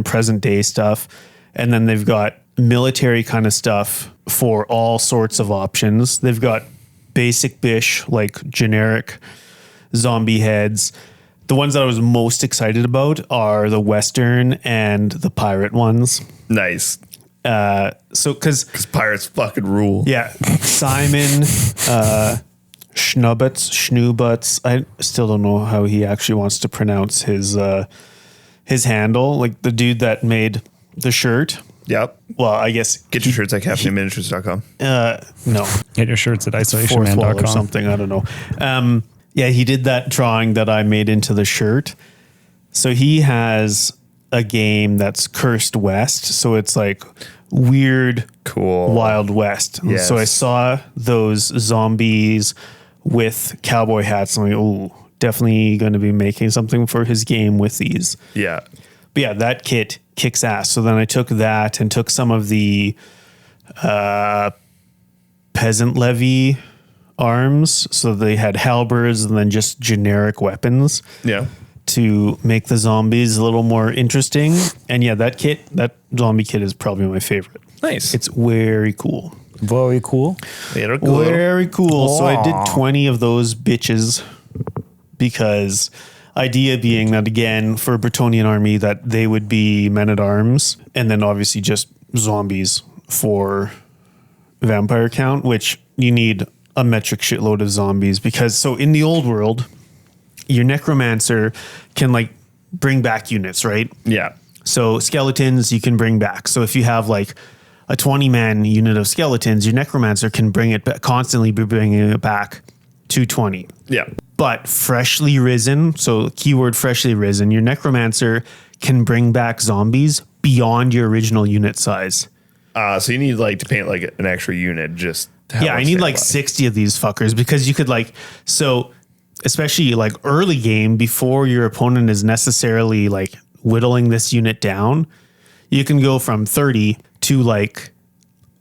present day stuff. And then they've got military kind of stuff for all sorts of options. They've got basic bish, like generic zombie heads. The ones that I was most excited about are the Western and the pirate ones. Nice. So, cause Because pirates fucking rule. yeah, Simon, Schnubbutz. I still don't know how he actually wants to pronounce his handle. Like the dude that made the shirt. Yep. Well, I guess Get your shirts at CaptainMiniatures.com. no, Get your shirts at fourth wall or isolationman.com. something. I don't know. Yeah, he did that drawing that I made into the shirt. So he has a game that's Cursed West. So it's like weird, Cool. Wild West. Yes. So I saw those zombies with cowboy hats. I'm like, oh, definitely going to be making something for his game with these. Yeah. But yeah, that kit kicks ass. So then I took that and took some of the peasant levy arms. So they had halberds and then just generic weapons Yeah. to make the zombies a little more interesting. And yeah, that zombie kit is probably my favorite. Nice. It's very cool. Very cool. Very cool. Very cool. So I Aw. did 20 of those bitches because idea being that again for a Bretonian army that they would be men at arms and then obviously just zombies for vampire count, which you need a metric shitload of zombies because so in the old world, your necromancer can like bring back units, right? Yeah. So skeletons you can bring back. So if you have like a 20-man unit of skeletons, your necromancer can bring it back, constantly be bringing it back to 20. Yeah. But freshly risen, so keyword freshly risen, your necromancer can bring back zombies beyond your original unit size. So you need like to paint like an extra unit just. to have Yeah, one I need stand like up. 60 of these fuckers because you could like, so especially like early game before your opponent is necessarily like whittling this unit down, you can go from 30 to like,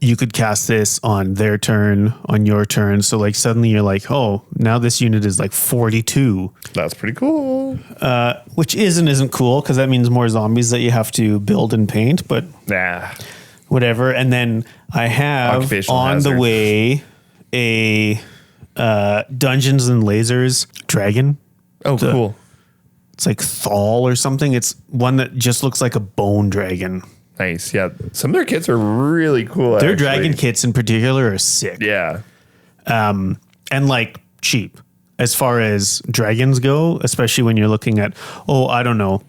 you could cast this on their turn, on your turn. So like suddenly you're like, oh, now this unit is like 42, That's pretty cool. which isn't cool because that means more zombies that you have to build and paint, but Nah. whatever. And then I have Occupational on the hazard. way a Dungeons and Lasers dragon. Oh, cool. It's like Thal or something. It's one that just looks like a bone dragon. Nice. Yeah. Some of their kits are really cool. Their actually. dragon kits in particular are sick. Yeah. And like cheap as far as dragons go, especially when you're looking at, I don't know,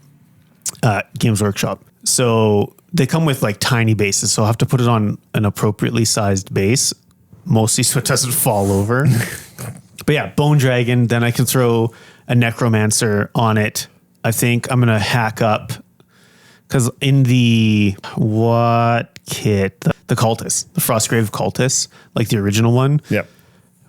Games Workshop. So they come with like tiny bases. So I'll have to put it on an appropriately sized base, mostly so it doesn't fall over. But yeah, Bone Dragon. Then I can throw a Necromancer on it. I think I'm going to hack up because in the what kit? The Cultist, the Frostgrave Cultist, like the original one. Yep.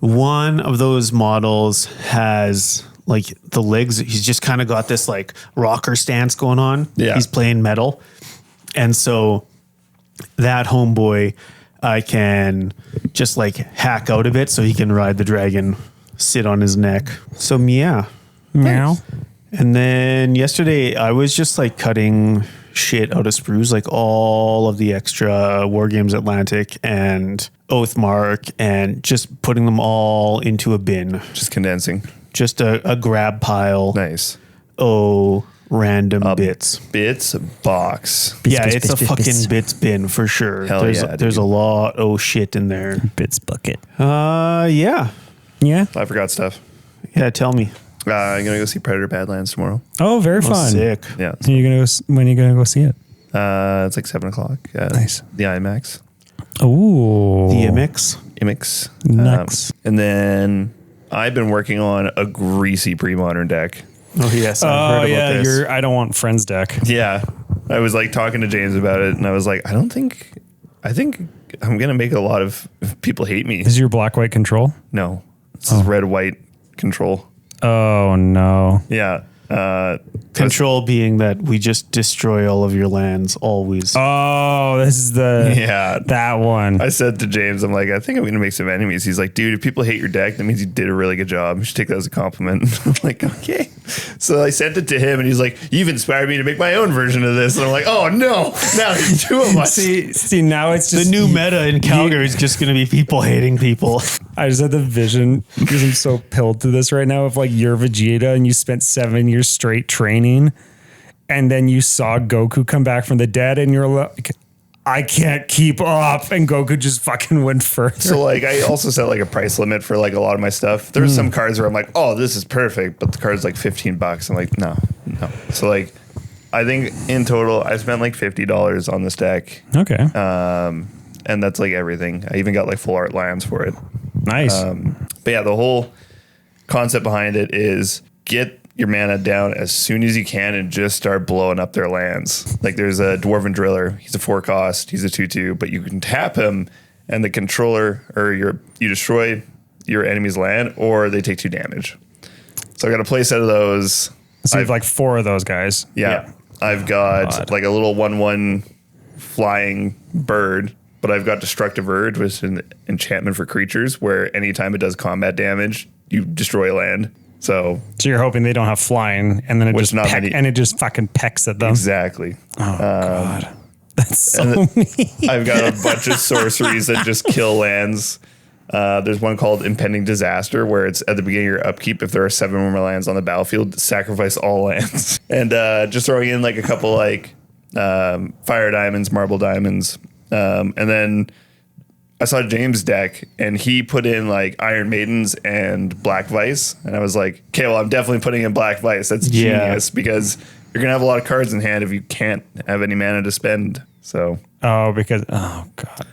One of those models has like the legs. He's just kind of got this like rocker stance going on. Yeah. He's playing metal. And so that homeboy, I can just like hack out of it so he can ride the dragon, sit on his neck. So yeah. Meow. And then yesterday I was just like cutting shit out of sprues, like all of the extra War Games Atlantic and Oathmark and just putting them all into a bin. Just condensing. Just a grab pile. Nice. Random bits. Bits box. Yeah, bits, it's bits, a bits, fucking bits. bits bin for sure. Hell there's yeah, there's dude. a lot of shit in there. Bits bucket. Yeah. Yeah. I forgot stuff. Yeah, tell me. I'm gonna go see Predator Badlands tomorrow. Oh, very Oh, fun. sick. Yeah. When are you gonna go see it? It's like 7:00. Nice. The IMAX. Oh, DMX. IMAX. Nice. And then I've been working on a greasy pre-modern deck. Oh yes, I've Oh heard yeah, about this. your I don't want friends deck. Yeah. I was like talking to James about it and I was like, I think I'm gonna make a lot of people hate me. Is your black white control? No. This is red white control. Oh no. Yeah. Control being that we just destroy all of your lands always. Oh, this is the Yeah. that one. I said to James, I'm like, I think I'm going to make some enemies. He's like, dude, if people hate your deck, that means you did a really good job. You should take that as a compliment. I'm like, okay. So I sent it to him and he's like, you've inspired me to make my own version of this. And I'm like, oh no, now there's two of us. See, now it's The just new meta in Calgary is just going to be people hating people. I just had the vision because I'm so pilled to this right now of like you're Vegeta and you spent 7 years straight training and then you saw Goku come back from the dead and you're like, I can't keep up. And Goku just fucking went further. So like, I also set like a price limit for like a lot of my stuff. There's some cards where I'm like, oh, this is perfect. But the card's like $15. I'm like, no. So like, I think in total, I spent like $50 on this deck. Okay. And that's like everything. I even got like full art lands for it. Nice. But yeah, the whole concept behind it is get your mana down as soon as you can and just start blowing up their lands. Like there's a Dwarven Driller. He's a 4-cost. He's a 2/2, but you can tap him and the controller or you destroy your enemy's land or they take 2 damage. So I got a play set of those. So you have like 4 of those guys. Yeah. I've got like a little 1/1 flying bird, but I've got Destructive Urge, which is an enchantment for creatures where anytime it does combat damage, you destroy land. So you're hoping they don't have flying, and then it just fucking pecks at them. exactly. Oh god, that's so mean. I've got a bunch of sorceries that just kill lands. There's one called Impending Disaster, where it's at the beginning of your upkeep. If there are 7 or more lands on the battlefield, sacrifice all lands. And just throwing in like a couple like Fire Diamonds, Marble Diamonds, and then I saw James' deck and he put in like Iron Maidens and Black Vice. And I was like, okay, well, I'm definitely putting in Black Vice. That's genius because you're going to have a lot of cards in hand if you can't have any mana to spend. So, oh God.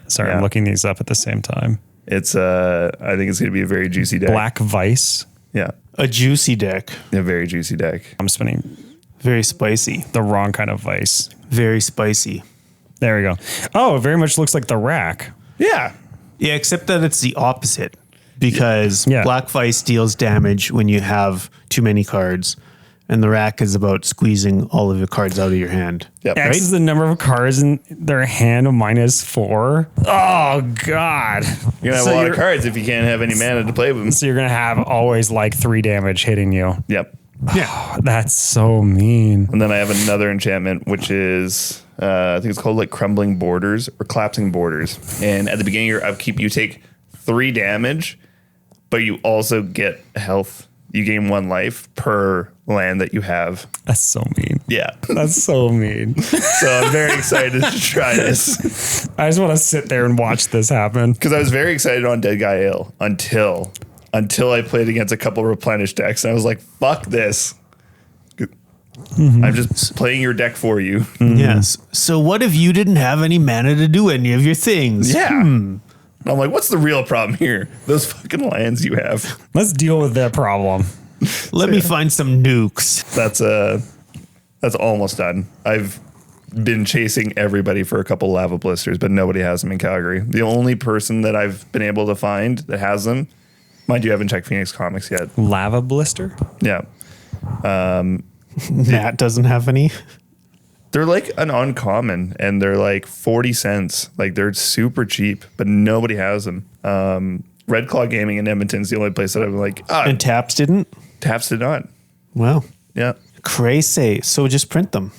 Sorry, I'm looking these up at the same time. It's, I think it's going to be a very juicy deck. Black Vice. Yeah. A juicy deck. A very juicy deck. I'm spinning Very spicy. the wrong kind of vice. Very spicy. There we go. Oh, it very much looks like the rack. Yeah. Yeah, except that it's the opposite because Yeah. Black Vice deals damage when you have too many cards, and the rack is about squeezing all of your cards out of your hand. Yep. X is the number of cards in their hand -4. Oh God. You're going to have a lot of cards if you can't have any mana to play with them. So you're gonna have always like 3 damage hitting you. Yep. Yeah, that's so mean. And then I have another enchantment, which is, I think it's called like Crumbling Borders or Collapsing Borders. And at the beginning of your upkeep, you take 3 damage, but you also get health. You gain 1 life per land that you have. That's so mean. Yeah. That's so mean. So I'm very excited to try this I just want to sit there and watch this happen. because I was very excited on Dead Guy Ale until I played against a couple Replenish decks. And I was like, fuck this. I'm just playing your deck for you. Yes. So what if you didn't have any mana to do any of your things? Yeah. And I'm like, what's the real problem here? Those fucking lands you have. Let's deal with that problem. Let me find some nukes. That's almost done. I've been chasing everybody for a couple Lava Blisters, but nobody has them in Calgary. The only person that I've been able to find that has them, mind you, I haven't checked Phoenix Comics yet. Lava Blister? Yeah. Matt doesn't have any. They're like an uncommon and they're like 40 cents. Like they're super cheap, but nobody has them. Red Claw Gaming in Edmonton's the only place that I'm like, And Taps didn't? Taps did not. Wow. Yeah. Crazy. So just print them.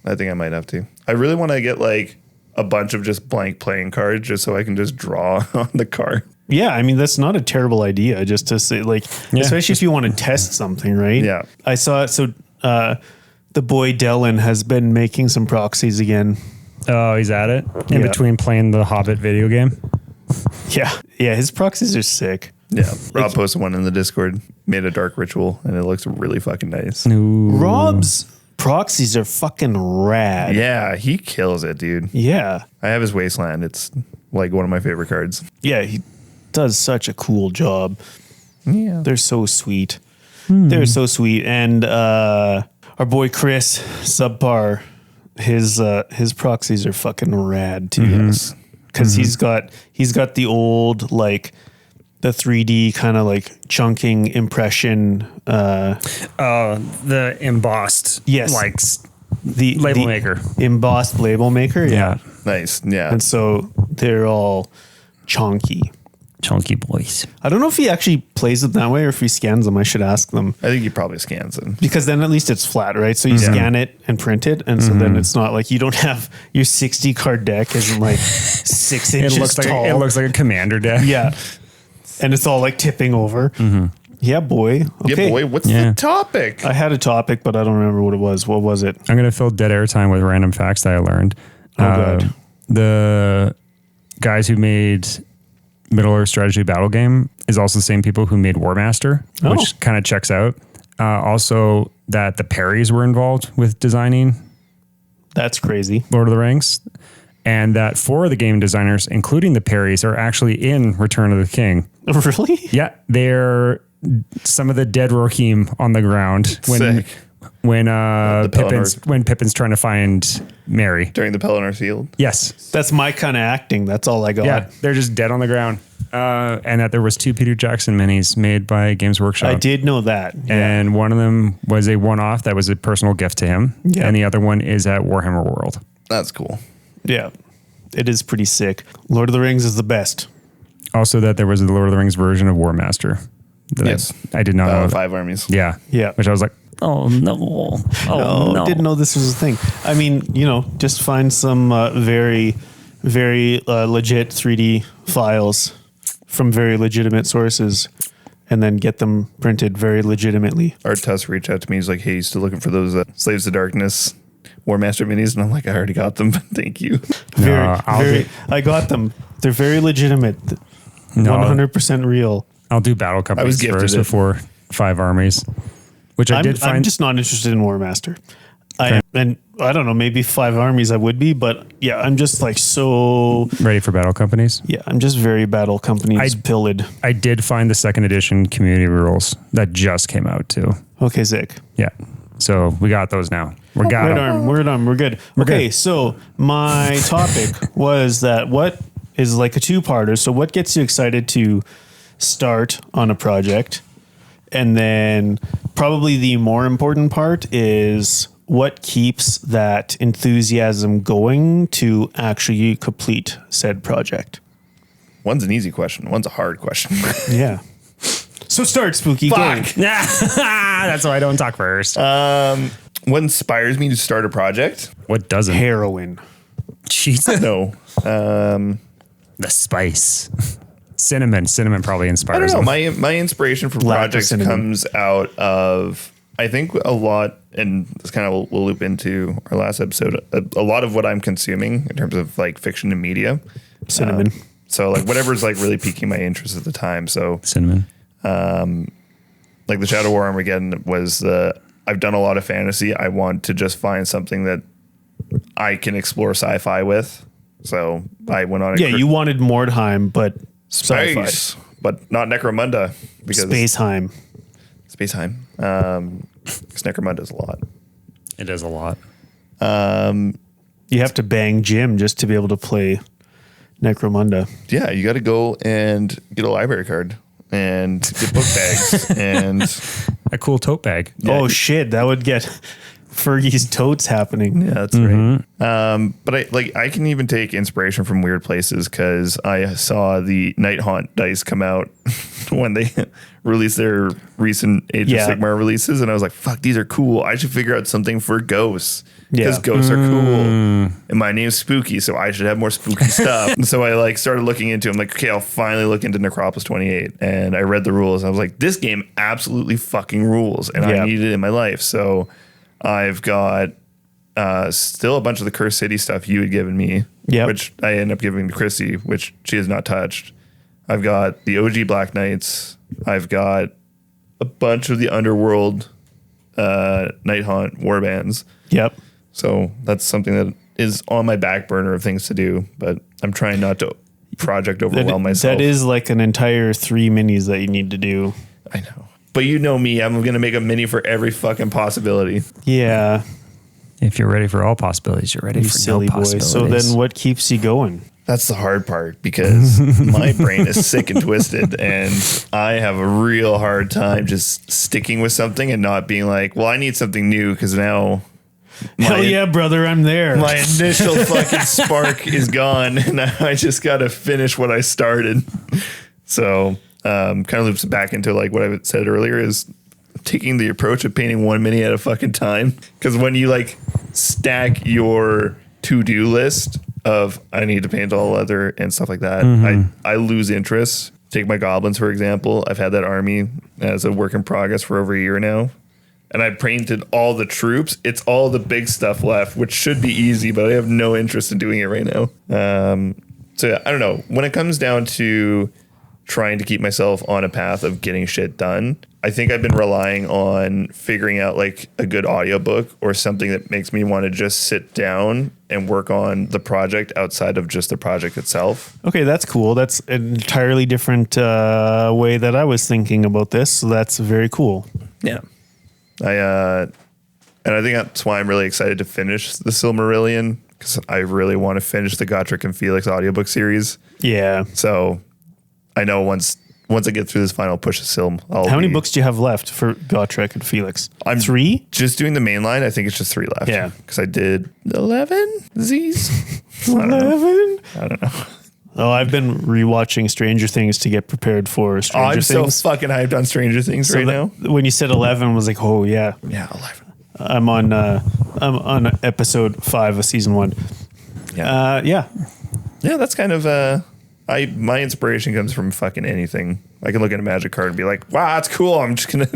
I think I might have to. I really want to get like a bunch of just blank playing cards just so I can just draw on the card. Yeah, I mean, that's not a terrible idea just to say, like, especially if you want to test something, right? Yeah. I saw it. So the boy Dylan has been making some proxies again. Oh, he's at it? In Yeah. between playing the Hobbit video game? Yeah. Yeah, his proxies are sick. Yeah. Rob posted one in the Discord, made a dark ritual, and it looks really fucking nice. Rob's proxies are fucking rad. Yeah, he kills it, dude. Yeah. I have his Wasteland. It's like one of my favorite cards. Yeah, he does such a cool job. Yeah. They're so sweet. They're so sweet. And our boy Chris, Subpar, his proxies are fucking rad too. Yes. Because he's got the old, like, the 3D kind of like chunking impression. The embossed. Yes. Like The label maker. Embossed label maker. Yeah. Nice. Yeah. And so they're all chunky. Chunky boys. I don't know if he actually plays it that way or if he scans them. I should ask them. I think he probably scans them. Because then at least it's flat, right? So you scan it and print it. And so then it's not like you don't have your 60 card deck isn't like 6 inches It looks like tall. it looks like a commander deck. Yeah. And it's all like tipping over. Yeah, boy. Okay. Yeah, boy. What's Yeah. the topic? I had a topic, but I don't remember what it was. What was it? I'm gonna fill dead air time with random facts that I learned. God. The guys who made Middle Earth Strategy Battle Game is also the same people who made War Master, which kind of checks out. Also, that the Perrys were involved with designing That's crazy. Lord of the Rings, and that 4 of the game designers, including the Perrys, are actually in Return of the King. Really? Yeah, they're some of the dead Rohirrim on the ground Sick. when Pelennor. when Pippin's trying to find Mary. During the Pelennor Field. Yes. That's my kind of acting. That's all I got. Yeah, they're just dead on the ground. And that there was 2 Peter Jackson minis made by Games Workshop. I did know that. And one of them was a one-off that was a personal gift to him. Yeah. And the other one is at Warhammer World. That's cool. Yeah. It is pretty sick. Lord of the Rings is the best. Also that there was a Lord of the Rings version of War Master. That Yes. I did not know. 5 armies. Yeah. Yeah. Which I was like, oh no. Oh no. Didn't know this was a thing. I mean, just find some very, very legit 3D files from very legitimate sources and then get them printed very legitimately. Art Tusk reached out to me. He's like, hey, you still looking for those Slaves of Darkness War Master minis? And I'm like, I already got them. Thank you. I got them. They're very legitimate. No. 100% real. I'll do Battle Companies gifted first it. before 5 armies. Which I did find. I'm just not interested in War Master. And I don't know, maybe 5 armies I would be, but yeah, I'm just like so. Ready for Battle Companies? Yeah, I'm just very Battle Companies pilled. I did find the 2nd edition community rules that just came out too. Okay, sick. Yeah. So we got those now. We got Right them. arm, we're done. We're good. Okay, good. so my topic was that what is like a 2-parter. So what gets you excited to start on a project? And then probably the more important part is what keeps that enthusiasm going to actually complete said project. One's an easy question. One's a hard question. Yeah. So start, Spooky. Go. That's why I don't talk first. What inspires me to start a project? What doesn't? Heroin. Jeez. No. The spice. Cinnamon probably I don't inspires know. them. My inspiration for Lack of projects cinnamon. comes out of, I think, a lot, and this kind of will loop into our last episode, a lot of what I'm consuming in terms of like fiction and media. Cinnamon. So like whatever's like really piquing my interest at the time. So Cinnamon. like the Shadow War Armageddon was I've done a lot of fantasy. I want to just find something that I can explore sci-fi with. So I went on a Yeah, you wanted Mordheim, but sci-fi. space, but not Necromunda because Spaceheim. Spaceheim. Because Necromunda's a lot. It is a lot. You have to bang Jim just to be able to play Necromunda. Yeah, you got to go and get a library card and get book bags and A cool tote bag. Oh shit, that would get Fergie's totes happening. yeah, that's right. But I can even take inspiration from weird places because I saw the Night Haunt dice come out when they released their recent Age Yeah. of Sigmar releases, and I was like, "Fuck, these are cool. I should figure out something for ghosts." Because Yeah. ghosts are cool, and my name's Spooky, so I should have more spooky stuff. And so I like started looking into. I'm like, okay, I'll finally look into Necropolis 28, and I read the rules. I was like, this game absolutely fucking rules, and Yeah. I need it in my life. So I've got still a bunch of the Cursed City stuff you had given me, Yep. which I ended up giving to Chrissy, which she has not touched. I've got the OG Black Knights. I've got a bunch of the Underworld Night Haunt warbands. Yep. So that's something that is on my back burner of things to do, but I'm trying not to project overwhelm myself. That is like an entire 3 minis that you need to do. I know. But you know me, I'm going to make a mini for every fucking possibility. Yeah, If you're ready for all possibilities, you're ready you for silly no boy. possibilities. So then what keeps you going? That's the hard part because my brain is sick and twisted, and I have a real hard time just sticking with something and not being like, well, I need something new because now Hell yeah, brother, I'm there. my initial fucking spark is gone, and I just got to finish what I started. So kind of loops back into like what I said earlier is taking the approach of painting one mini at a fucking time. Because when you like stack your to-do list of I need to paint all leather and stuff like that, I lose interest. Take my goblins, for example. I've had that army as a work in progress for over a year now. And I painted all the troops. It's all the big stuff left, which should be easy, but I have no interest in doing it right now. So yeah, I don't know. When it comes down to trying to keep myself on a path of getting shit done. I think I've been relying on figuring out like a good audiobook or something that makes me want to just sit down and work on the project outside of just the project itself. Okay, that's cool. That's an entirely different way that I was thinking about this. So that's very cool. Yeah. And I think that's why I'm really excited to finish the Silmarillion, because I really want to finish the Gotrek and Felix audiobook series. Yeah. So I know once I get through this final push of Silm, How many books do you have left for Gotrek and Felix? I'm 3? Just doing the main line. I think it's just 3 left. Yeah. Because I did 11 Z's. 11? I don't know. Oh, I've been rewatching Stranger Things to get prepared for Oh, Stranger I'm Things. so fucking hyped on Stranger Things right now. When you said 11, I was like, oh yeah. Yeah, 11. I'm on episode 5 of season 1. Yeah. Yeah. Yeah, that's kind of my inspiration comes from fucking anything. I can look at a magic card and be like, wow, that's cool. I'm just gonna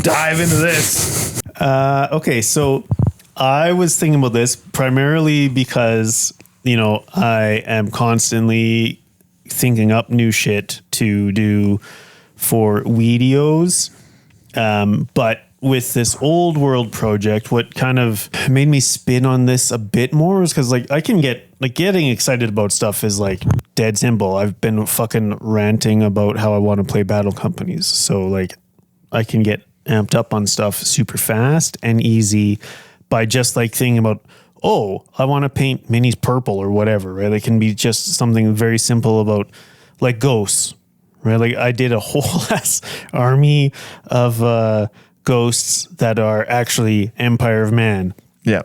dive into this. Okay, so I was thinking about this primarily because, you know, I am constantly thinking up new shit to do for Weedios. But with this old world project, what kind of made me spin on this a bit more was because like I can get like getting excited about stuff is like dead simple. I've been fucking ranting about how I want to play battle companies. So like I can get amped up on stuff super fast and easy by just like thinking about, oh, I want to paint minis purple or whatever, right? It can be just something very simple about like ghosts, right? Like I did a whole ass army of ghosts that are actually Empire of Man. Yeah.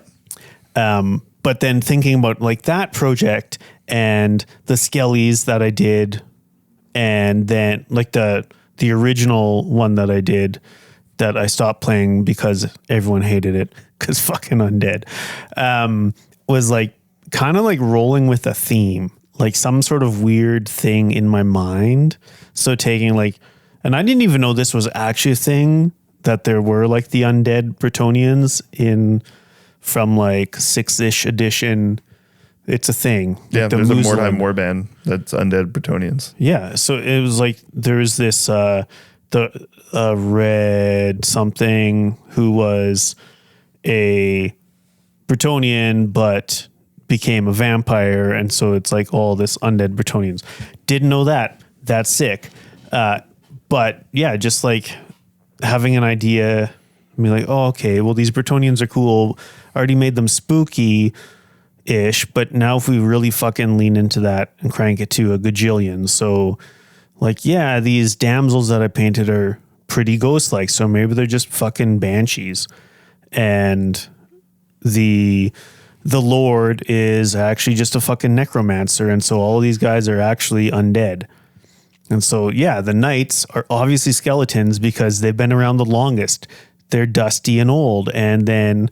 But then thinking about like that project and the Skellies that I did, and then like the original one that I did that I stopped playing because everyone hated it because fucking undead, was like kind of like rolling with a theme, like some sort of weird thing in my mind. So taking like, and I didn't even know this was actually a thing, that there were like the undead Bretonnians from like 6th-ish edition. It's a thing. Yeah, Like the there's a Muslim. Mordheim warband that's undead Bretonnians. Yeah, so it was like there's this the red something who was a Bretonnian but became a vampire, and so it's like all this undead Bretonnians. Didn't know that. That's sick. But yeah, just like having an idea, I mean, like, oh, okay, well, these Bretonnians are cool. Already made them spooky-ish, but now if we really fucking lean into that and crank it to a gajillion, so like, yeah, these damsels that I painted are pretty ghost-like, so maybe they're just fucking banshees, and the Lord is actually just a fucking necromancer, and so all these guys are actually undead. And so, yeah, the knights are obviously skeletons because they've been around the longest. They're dusty and old. And then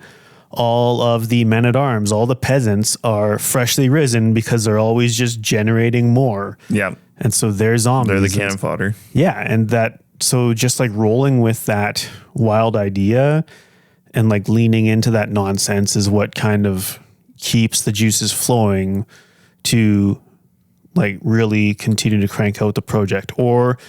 all of the men-at-arms, all the peasants are freshly risen because they're always just generating more. Yeah. And so they're zombies. They're the cannon fodder. Yeah. And so just like rolling with that wild idea and like leaning into that nonsense is what kind of keeps the juices flowing to like really continue to crank out the project, or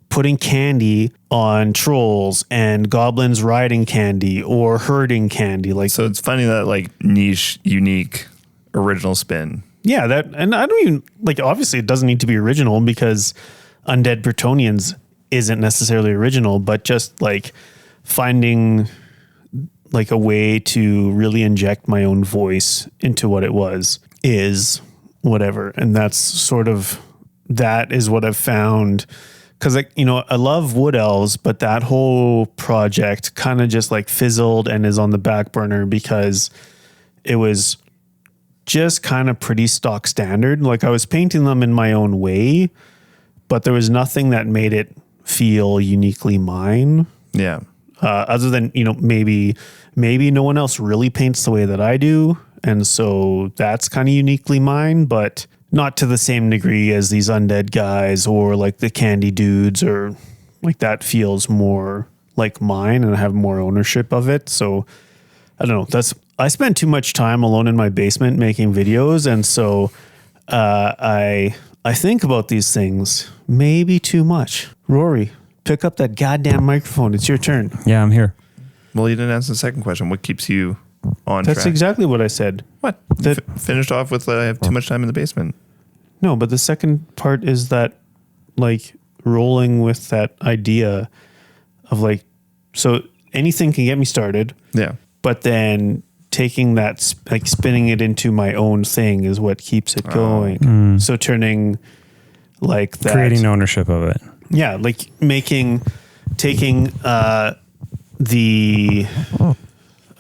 putting candy on trolls and goblins riding candy or herding candy. Like, So it's funny that like niche, unique, original spin. yeah, that, and I don't even like, obviously it doesn't need to be original because Undead Bretonnians isn't necessarily original, but just like finding like a way to really inject my own voice into what it was is whatever. And that's sort of, that is what I've found. Cause like, you know, I love Wood Elves, but that whole project kind of just like fizzled and is on the back burner because it was just kind of pretty stock standard. Like I was painting them in my own way, but there was nothing that made it feel uniquely mine. Yeah. Other than, you know, maybe no one else really paints the way that I do. And so that's kind of uniquely mine, but not to the same degree as these undead guys or like the candy dudes, or like that feels more like mine and I have more ownership of it. So I don't know. I spend too much time alone in my basement making videos. And so I I think about these things maybe too much. Rory, pick up that goddamn microphone. It's your turn. Yeah, I'm here. Well, you didn't answer the second question. What keeps you on That's track? exactly what I said. What? That- Finished off with I have too much time in the basement. No, but the second part is that, like, rolling with that idea of, like, so anything can get me started, Yeah. but then taking that, like, spinning it into my own thing is what keeps it going. So turning, like, that. Creating ownership of it. Yeah, like taking the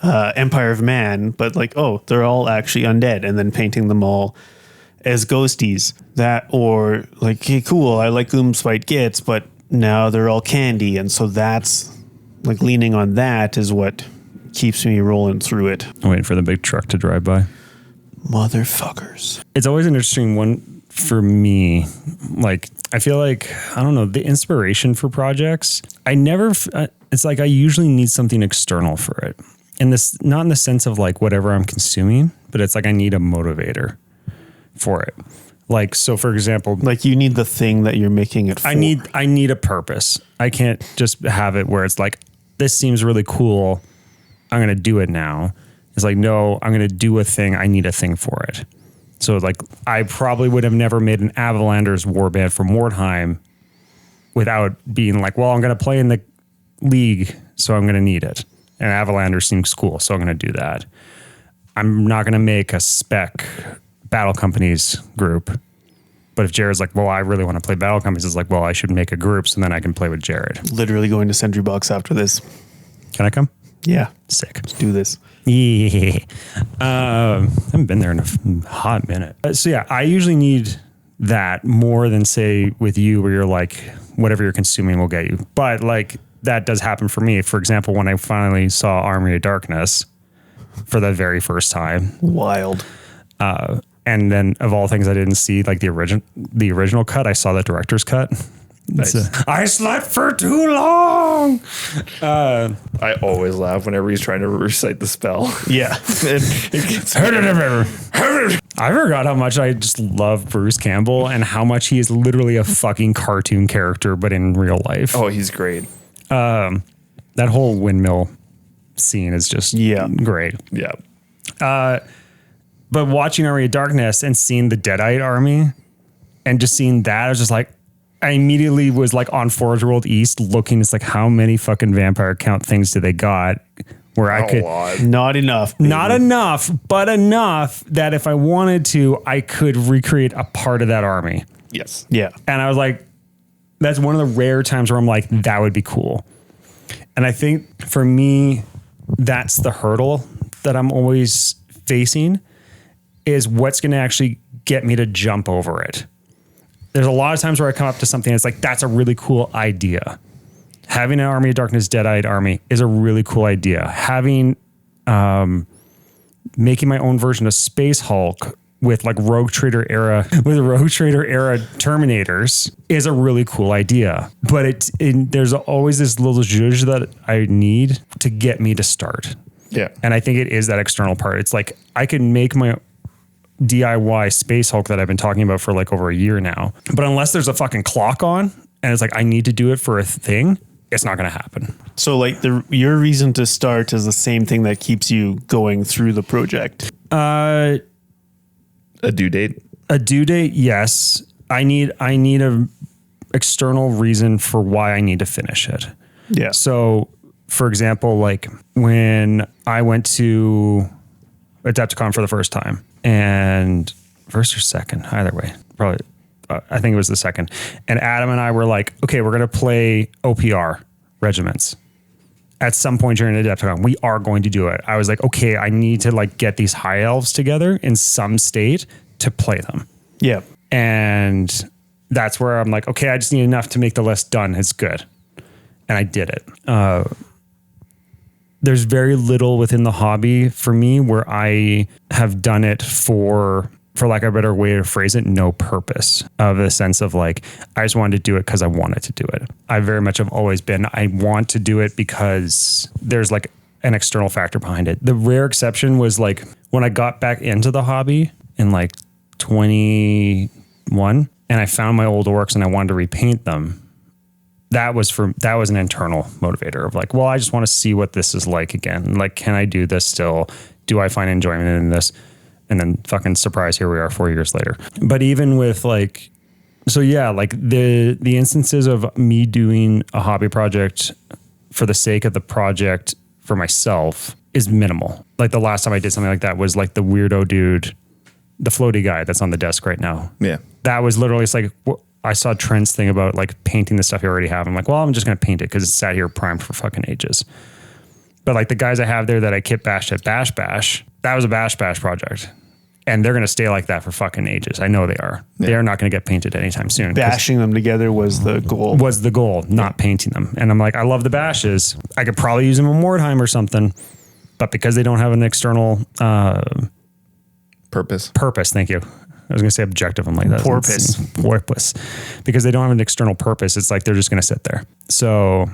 Empire of Man, but like, oh, they're all actually undead, and then painting them all as ghosties. That, or like, okay, cool, I like Gloomspite Gits, but now they're all candy, and so that's like leaning on that is what keeps me rolling through it. I'm waiting for the big truck to drive by. Motherfuckers. It's always an interesting one for me. Like, I feel like, I don't know, the inspiration for projects, it's like I usually need something external for it. And this, not in the sense of like whatever I'm consuming, but it's like I need a motivator for it. Like, so for example, Like, you need the thing that you're making it for. I need a purpose. I can't just have it where it's like, this seems really cool, I'm going to do it now. It's like, no, I'm going to do a thing. I need a thing for it. So like, I probably would have never made an Avalanders warband from Mordheim without being like, well, I'm going to play in the league, so I'm going to need it. And Avalanders seems cool, so I'm going to do that. I'm not going to make a spec Battle Companies group. But if Jared's like, well, I really want to play Battle Companies, it's like, well, I should make a group so then I can play with Jared. Literally going to Sentry Box after this. Can I come? Yeah, Sick. do this. Yeah. I haven't been there in a hot minute. So yeah, I usually need that more than say with you where you're like, whatever you're consuming will get you. But like that does happen for me. For example, when I finally saw Army of Darkness for the very first time, Wild. and then of all things I didn't see like the original cut, I saw the director's cut. Nice. I slept for too long. I always laugh whenever he's trying to recite the spell. Yeah. It gets I forgot how much I just love Bruce Campbell and how much he is literally a fucking cartoon character, but in real life. Oh, he's great. That whole windmill scene is just Yeah. great. Yeah. But watching Army of Darkness and seeing the Deadite army and just seeing that, I was just like, I immediately was like on Forge World East looking, it's like, how many fucking vampire count things do they got where I could, Not enough. baby. not enough, but enough that if I wanted to, I could recreate a part of that army. Yes. Yeah. And I was like, that's one of the rare times where I'm like, that would be cool. And I think for me, that's the hurdle that I'm always facing is what's going to actually get me to jump over it. There's a lot of times where I come up to something and it's like, that's a really cool idea. Having an Army of Darkness Deadite army is a really cool idea. Having, making my own version of Space Hulk with like Rogue Trader era Terminators is a really cool idea. But there's always this little zhuzh that I need to get me to start. Yeah. And I think it is that external part. It's like I can make my DIY Space Hulk that I've been talking about for like over a year now. But unless there's a fucking clock on and it's like I need to do it for a thing, it's not going to happen. So like your reason to start is the same thing that keeps you going through the project. A due date. A due date, yes. I need a external reason for why I need to finish it. Yeah. So, for example, like when I went to Adepticon for the first time, and first or second, either way, probably, I think it was the second. And Adam and I were like, okay, we're going to play OPR regiments. At some point during Adepticon, we are going to do it. I was like, okay, I need to like get these high elves together in some state to play them. Yeah. And that's where I'm like, okay, I just need enough to make the list done. It's good. And I did it. There's very little within the hobby for me where I have done it for lack of a better way to phrase it, no purpose, of a sense of like, I just wanted to do it because I wanted to do it. I very much have always been, I want to do it because there's like an external factor behind it. The rare exception was like when I got back into the hobby in like 21 and and I found my old orcs and I wanted to repaint them, that was an internal motivator of like, well, I just want to see what this is like again. Like, can I do this still? Do I find enjoyment in this? And then fucking surprise, here we are 4 years later. But even with like, so yeah, like the instances of me doing a hobby project for the sake of the project for myself is minimal. Like the last time I did something like that was like the weirdo dude, the floaty guy that's on the desk right now. Yeah. That was literally, it's like, I saw Trent's thing about like painting the stuff you already have. I'm like, well, I'm just going to paint it because it's sat here primed for fucking ages. But like the guys I have there that I kit bashed at Bash Bash, that was a Bash Bash project. And they're going to stay like that for fucking ages. I know they are. Yeah. They're not going to get painted anytime soon. Bashing them together was the goal. Not painting them. And I'm like, I love the bashes. I could probably use them in Mordheim or something. But because they don't have an external purpose, thank you. I was going to say objective. I'm like, that's porpoise. Because they don't have an external purpose. It's like they're just going to sit there. So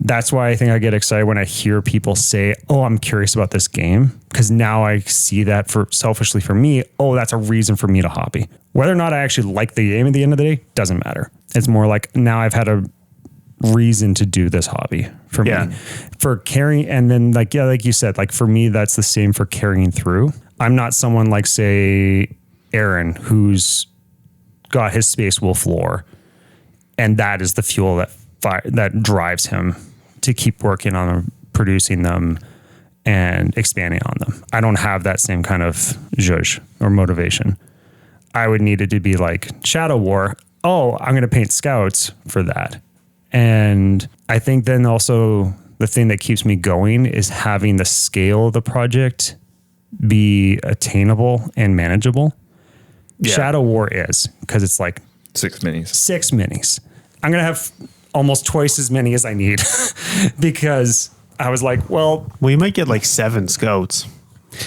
that's why I think I get excited when I hear people say, oh, I'm curious about this game. Because now I see that selfishly for me, oh, that's a reason for me to hobby. Whether or not I actually like the game at the end of the day, doesn't matter. It's more like now I've had a reason to do this hobby for me. For carrying, and then like you said, like for me, that's the same for carrying through. I'm not someone like, say, Aaron, who's got his Space Wolf lore, and that is the fuel that drives him to keep working on them, producing them, and expanding on them. I don't have that same kind of zhuzh or motivation. I would need it to be like Shadow War. Oh, I'm going to paint scouts for that. And I think then also the thing that keeps me going is having the scale of the project be attainable and manageable. Yeah. Shadow War is, because it's like 6 minis. 6 minis. I'm going to have almost twice as many as I need because I was like, well, you might get like 7 scouts.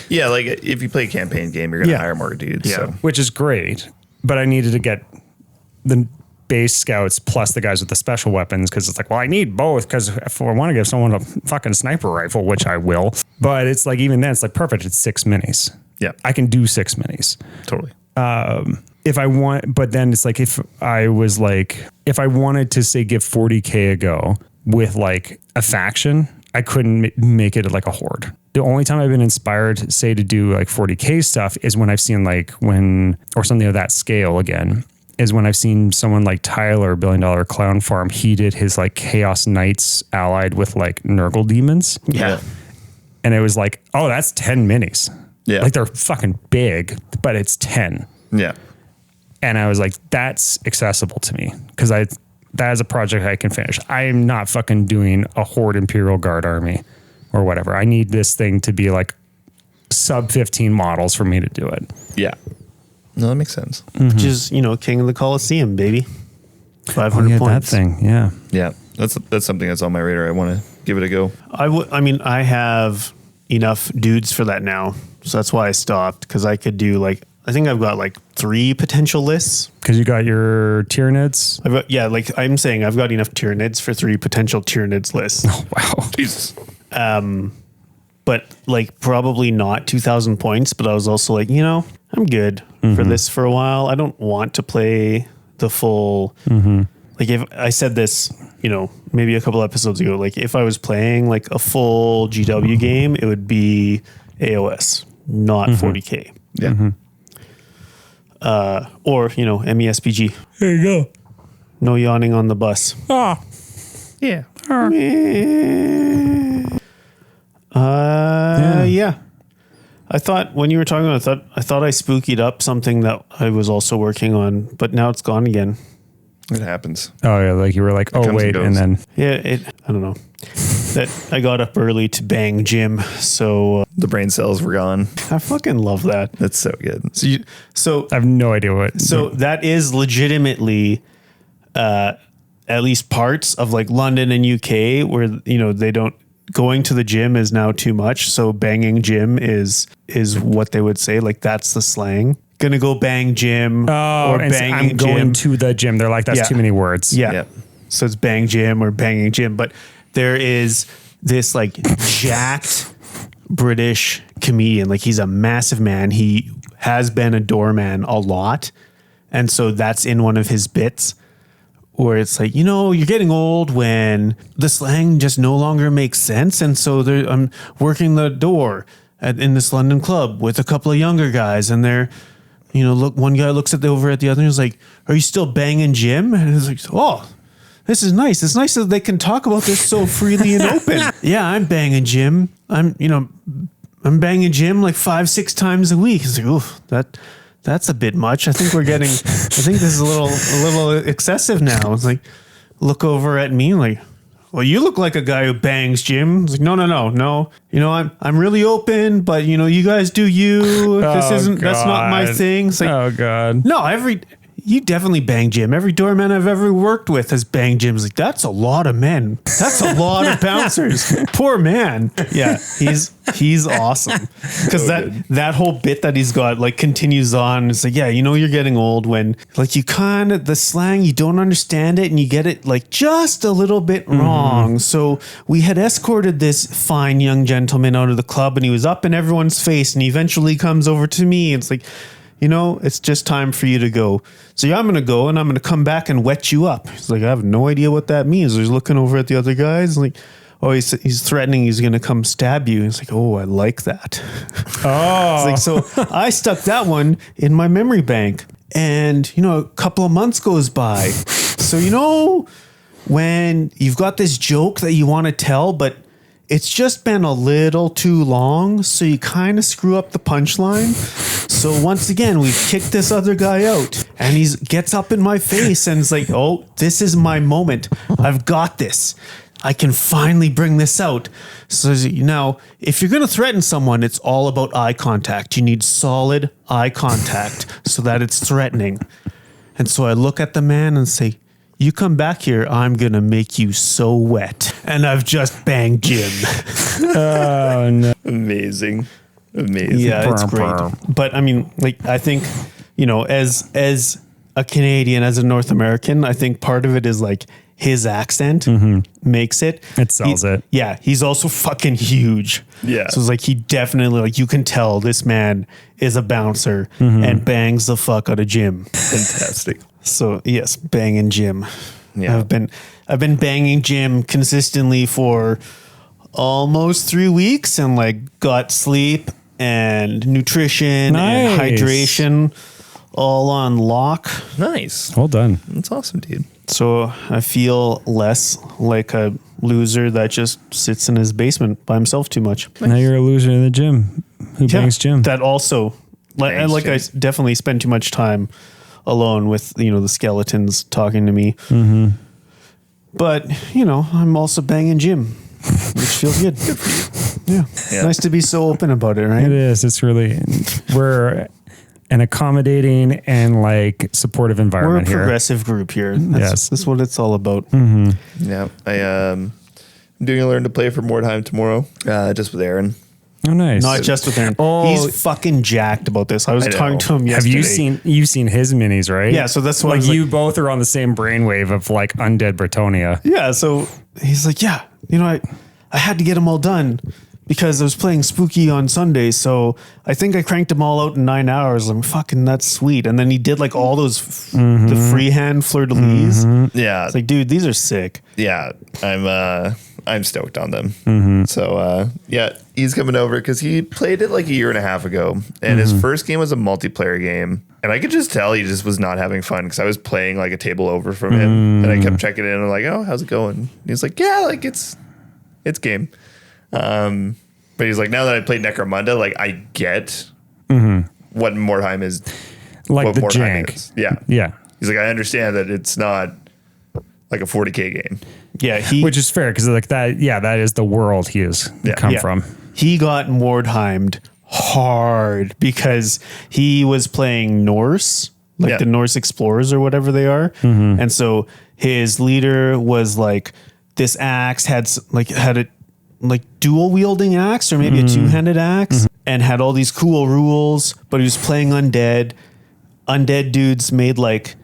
Yeah, like if you play a campaign game, you're going to hire more dudes. Yeah, so. Which is great. But I needed to get the base scouts plus the guys with the special weapons because it's like, well, I need both because if I want to give someone a fucking sniper rifle, which I will. But it's like, even then, it's like perfect. It's 6 minis. Yeah. I can do 6 minis. Totally. If I want, but then it's like, if I wanted to say give 40K a go with like a faction, I couldn't make it like a horde. The only time I've been inspired, say, to do like 40K stuff is when I've seen or something of that scale again, is when I've seen someone like Tyler, $1 Billion Clown Farm, he did his like Chaos Knights allied with like Nurgle demons. Yeah. And it was like, oh, that's 10 minis. Yeah. Like they're fucking big, but it's 10. Yeah. And I was like, that's accessible to me because that is a project I can finish. I am not fucking doing a Horde Imperial Guard army or whatever. I need this thing to be like sub 15 models for me to do it. Yeah. No, that makes sense. Mm-hmm. Which is, King of the Colosseum, baby. 500 points. That thing, yeah. Yeah. That's something that's on my radar. I want to give it a go. I have enough dudes for that now. So that's why I stopped, because I could do I think I've got 3 potential lists. Because you got your Tyranids? I'm saying I've got enough Tyranids for 3 potential Tyranids lists. Oh, wow. Jesus. But probably not 2,000 points. But I was also I'm good for this for a while. I don't want to play the full. If I said this, maybe a couple episodes ago, if I was playing a full GW game, it would be AOS, not 40K. Yeah. Or, MESPG. There you go. No yawning on the bus. Ah. Yeah. Yeah. I thought when you were talking about it, I thought I spookied up something that I was also working on, but now it's gone again. It happens. Oh, yeah. You were like, oh, wait. And then. Yeah, I don't know. That I got up early to bang Jim, so the brain cells were gone. I fucking love that. That's so good. So I have no idea what. So that is legitimately, at least parts of London and UK where they don't. Going to the gym is now too much. So banging Jim is what they would say. That's the slang. Gonna go bang Jim or banging I'm going Jim. to the gym. They're like, that's too many words. Yeah. Yep. So it's bang Jim or banging Jim. But there is this jacked British comedian. He's a massive man. He has been a doorman a lot. And so that's in one of his bits where it's like, you're getting old when the slang just no longer makes sense. And so I'm working the door in this London club with a couple of younger guys, and they're, look, one guy looks over at the other and is like, "Are you still banging Jim?" And it's like, "Oh, this is nice. It's nice that they can talk about this so freely and open." "Yeah, I'm banging Jim. I'm banging Jim like 5-6 times a week." It's like, "Oof, that's a bit much. I think this is a little excessive now." It's like, look over at me like, "Well, you look like a guy who bangs Jim." It's like, no. I'm really open, but you guys do you. That's not my thing. It's like, oh God. no, you definitely bang Jim. Every doorman I've ever worked with has banged Jim. It's like, that's a lot of men. That's a lot of bouncers. Poor man. Yeah, he's awesome. Because that whole bit that he's got like continues on. It's like, yeah, you're getting old when like you the slang, you don't understand it and you get it like just a little bit wrong. So we had escorted this fine young gentleman out of the club and he was up in everyone's face and he eventually comes over to me. It's like, it's just time for you to go. So yeah, I'm going to go and I'm going to come back and wet you up. He's like, I have no idea what that means. He's looking over at the other guys like, oh, he's threatening he's going to come stab you. He's like, oh, I like that. Oh. It's like, so I stuck that one in my memory bank. And, a couple of months goes by. So, when you've got this joke that you want to tell, but it's just been a little too long, so you kind of screw up the punchline. So once again, we've kicked this other guy out, and he gets up in my face and is like, "Oh, this is my moment. I've got this. I can finally bring this out." So now, if you're going to threaten someone, it's all about eye contact. You need solid eye contact so that it's threatening. And so I look at the man and say, "You come back here, I'm going to make you so wet." And I've just banged Jim. Oh, no. Amazing. Yeah, it's great. But I mean, like, I think, as a Canadian, as a North American, I think part of it is like his accent makes it. It sells it. Yeah. He's also fucking huge. Yeah. So it's like, he definitely, like, you can tell this man is a bouncer and bangs the fuck out of Jim. Fantastic. So yes, banging Jim. Yeah. I've been banging Jim consistently for almost 3 weeks and like got sleep and nutrition and Nice. hydration all on lock. Nice. Well done. That's awesome, dude. So I feel less like a loser that just sits in his basement by himself too much. Now you're a loser in the gym who bangs Jim. That also, Bangs I Jim. definitely spend too much time alone with, the skeletons talking to me. But, I'm also banging Jim, which feels good. Good for you. Yeah. Yeah. Nice to be so open about it, right? It is. It's really, we're an accommodating and like supportive We're a environment here. progressive group here. Yes. That's what it's all about. Yeah. I'm doing a learn to play for more time tomorrow. Just with Aaron. Oh, nice. Not just with Aaron. Oh. He's fucking jacked about this. I was I know. talking to him Have yesterday. you've seen his minis, right? Yeah, so that's why I like was like- you both are on the same brainwave of like undead Bretonia. Yeah, so he's like, yeah, I had to get them all done because I was playing Spooky on Sunday, so I think I cranked them all out in 9 hours. I'm fucking, that's sweet. And then he did like all those the freehand fleur-de-lis. Yeah. It's like, dude, these are sick. Yeah. I'm stoked on them. So yeah, he's coming over because he played it like a year and a half ago, and his first game was a multiplayer game, and I could just tell he just was not having fun because I was playing like a table over from him, and I kept checking in and like, oh, how's it going? And he's like, yeah, like it's game. But he's like, now that I played Necromunda, like I get what Mordheim is, Like what the Mordheim jank. is. Yeah. Yeah. He's like, I understand that it's not like a 40K game. Yeah, Which is fair because like that, yeah, that is the world he has come from. He got Mordheimed hard because he was playing Norse, like Yeah. the Norse explorers or whatever they are. And so his leader was like, this axe had a dual wielding axe or maybe a two-handed axe and had all these cool rules, but he was playing undead. Undead dudes made like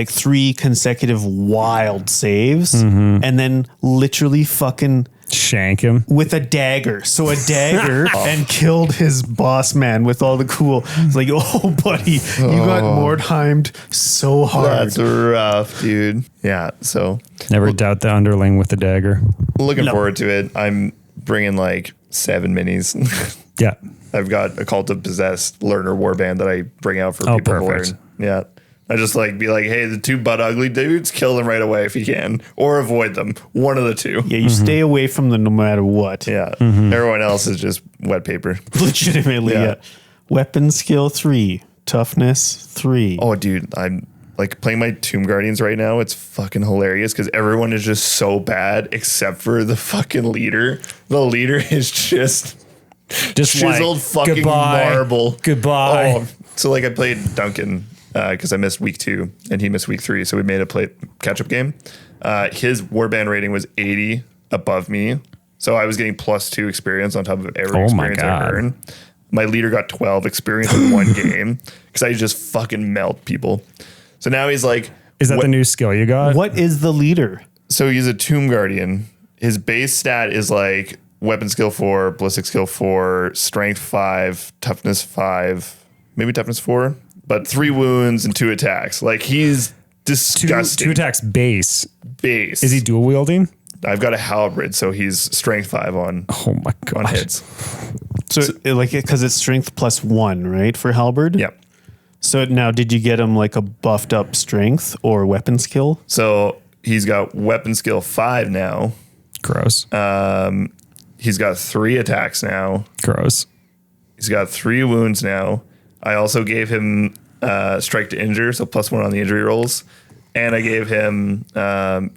3 consecutive wild saves and then literally fucking Shank him. with a dagger. So a dagger and killed his boss man with all the cool. It's like, oh, buddy, you got Mordheimed so hard. That's rough, dude. Yeah. So Never doubt the underling with the dagger. looking No. forward to it. I'm bringing like 7 minis. Yeah. I've got a Cult of Possessed learner warband that I bring out for Oh, people perfect. to learn. Yeah. I just like be like, hey, the 2 butt ugly dudes, kill them right away if you can, or avoid them. One of the 2. Yeah, you stay away from them no matter what. Yeah. Everyone else is just wet paper. Legitimately, Yeah. yeah. Weapon skill 3, toughness 3. Oh, dude, I'm like playing my Tomb Guardians right now. It's fucking hilarious because everyone is just so bad except for the fucking leader. The leader is just Just chiseled like, fucking goodbye. marble. Goodbye. Oh, so like I played Duncan because I missed week 2 and he missed week 3, so we made a catch-up game. His warband rating was 80 above me, so I was getting +2 experience on top of every Oh my experience I God. earned. My leader got 12 experience in one game because I just fucking melt people. So now he's like, Is that the new skill you got? What is the leader? so he's a Tomb Guardian. His base stat is like weapon skill 4, ballistic skill 4, strength 5, toughness 5, maybe toughness 4, but 3 wounds and 2 attacks. Like he's disgusting. 2 attacks base. base. Is he dual wielding? I've got a halberd, so he's strength 5 on Oh my on god. hits. So, like, because it's strength +1, right, for halberd? Yep. So now, did you get him like a buffed up strength or weapon skill? So he's got weapon skill 5 now. Gross. He's got 3 attacks now. Gross. He's got 3 wounds now. I also gave him strike to injure, so +1 on the injury rolls. And I gave him,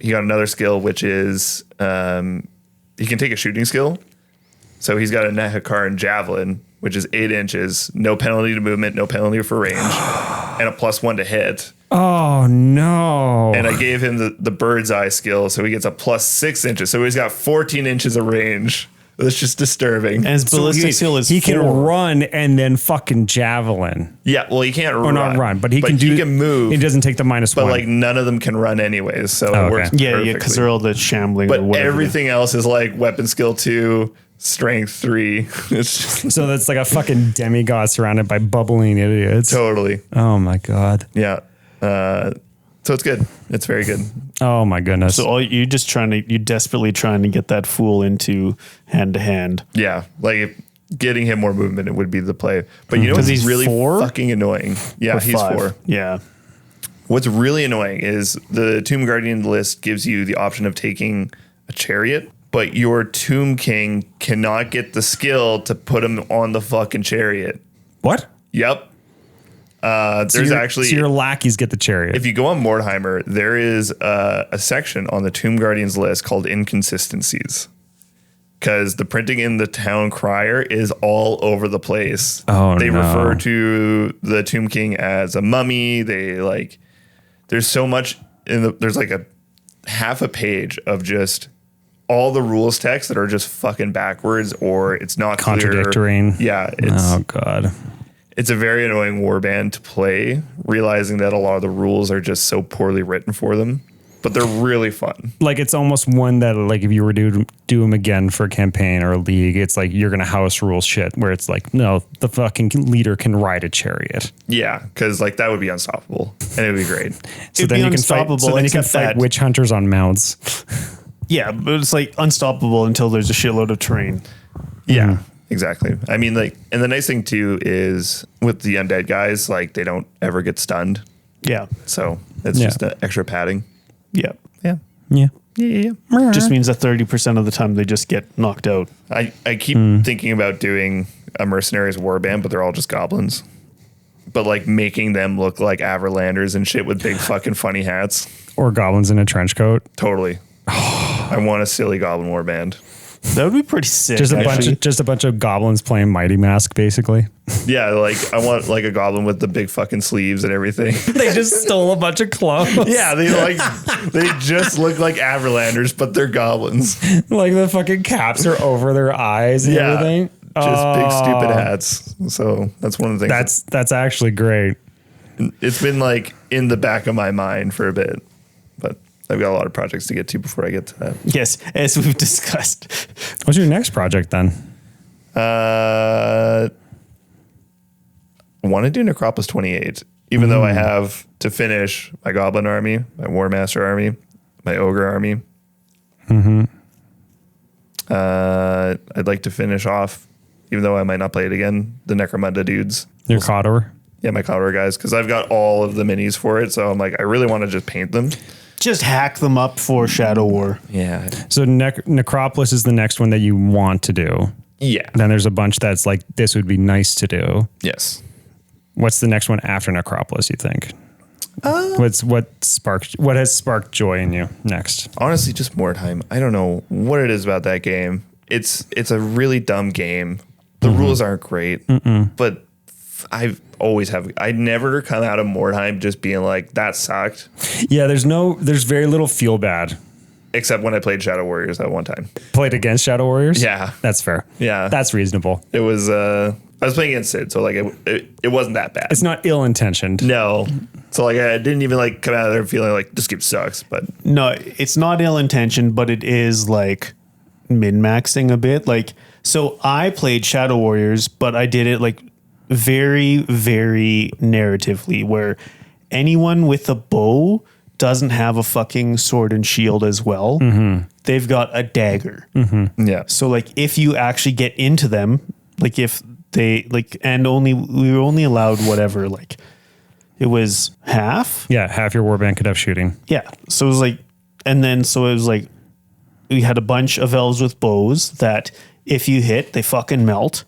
he got another skill, which is he can take a shooting skill. So he's got a Nehakar Javelin, which is 8 inches, no penalty to movement, no penalty for range, and a +1 to hit. Oh no. And I gave him the bird's eye skill, so he gets a +6 inches. So he's got 14 inches of range. That's just disturbing. And his ballistic skill is he can 4. run and then fucking javelin. Yeah, well, he can't Or run. not run, but he can do. He can move. He doesn't take the -1. But like none of them can run anyways, so Oh, it okay. works. Yeah, perfectly. because they're all the shambling or But whatever. everything else is like weapon skill 2, strength 3. It's just So that's like a fucking demigod surrounded by bubbling idiots. totally, Oh my god. yeah. So it's good. It's very good. Oh my goodness. So all you're just you're desperately trying to get that fool into hand to hand. Yeah, like if getting him more movement, it would be the play. But you know what's Because he's really 4? fucking annoying? Yeah, he's 5. 4. Yeah. What's really annoying is the Tomb Guardian list gives you the option of taking a chariot, but your Tomb King cannot get the skill to put him on the fucking chariot. what? Yep. So There's your- actually, so your lackeys get the chariot. if you go on Mordheimer, there is a section on the Tomb Guardians list called inconsistencies. Because the printing in the town crier is all over the place. Oh, they no. refer to the Tomb King as a mummy. They like, there's so much there's like a half a page of just all the rules text that are just fucking backwards or it's not Contradictory. clear. Yeah, it's Oh god. it's a very annoying warband to play, realizing that a lot of the rules are just so poorly written for them, but they're really fun. Like it's almost one that like if you were to do them again for a campaign or a league, it's like you're gonna house rule shit where it's like no, the fucking leader can ride a chariot. Yeah, because like that would be unstoppable and it would be great. So It'd then be you can fight. unstoppable, So then you can except fight that- witch hunters on mounts. Yeah, but it's like unstoppable until there's a shitload of terrain. Yeah, exactly. I mean, like, and the nice thing too is with the undead guys, like they don't ever get stunned, Yeah. so it's Yeah. just an extra padding. Yeah. Yeah. Yeah. Yeah. Just means that 30% of the time they just get knocked out. I keep thinking about doing a mercenaries warband, but they're all just goblins. But like making them look like Averlanders and shit with big fucking funny hats. Or goblins in a trench coat. Totally. I want a silly goblin warband. That would be pretty sick. Just actually. a bunch of goblins playing Mighty Mask, basically. Yeah, like I want like a goblin with the big fucking sleeves and everything. They just stole a bunch of clothes. Yeah, they just look like Averlanders, but they're goblins. Like the fucking caps are over their eyes and Yeah, everything. just big stupid hats. So that's one of the things. That's actually great. It's been like in the back of my mind for a bit, but I've got a lot of projects to get to before I get to that. Yes, as we've discussed. What's your next project then? Want to do Necropolis 28, even though I have to finish my Goblin army, my War Master army, my Ogre army. I'd like to finish off, even though I might not play it again, the Necromunda dudes. Your Cawdor? Yeah, my Cawdor guys, because I've got all of the minis for it. So I'm like, I really want to just paint them. Just hack them up for Shadow War. Yeah. So Necropolis is the next one that you want to do. Yeah. Then there's a bunch that's like, this would be nice to do. Yes. What's the next one after Necropolis, you think? What has sparked joy in you next? Honestly, just Mordheim. I don't know what it is about that game. It's a really dumb game. The rules aren't great, but I never come out of Mordheim just being like, that sucked. Yeah, there's very little feel bad. Except when I played Shadow Warriors that one time. Played against Shadow Warriors? Yeah. That's fair. Yeah. That's reasonable. It was, I was playing against Sid, so like it wasn't that bad. It's not ill-intentioned. No. So like I didn't even like come out of there feeling like this game sucks, but No, it's not ill-intentioned, but it is like min-maxing a bit. Like, so I played Shadow Warriors, but I did it like very, very narratively, where anyone with a bow doesn't have a fucking sword and shield as well. They've got a dagger. yeah. So like if you actually get into them, like if they like, and we were only allowed whatever, like it was half. Yeah, half your warband could have shooting. Yeah. So it was like, and then so it was like, we had a bunch of elves with bows that if you hit, they fucking melt.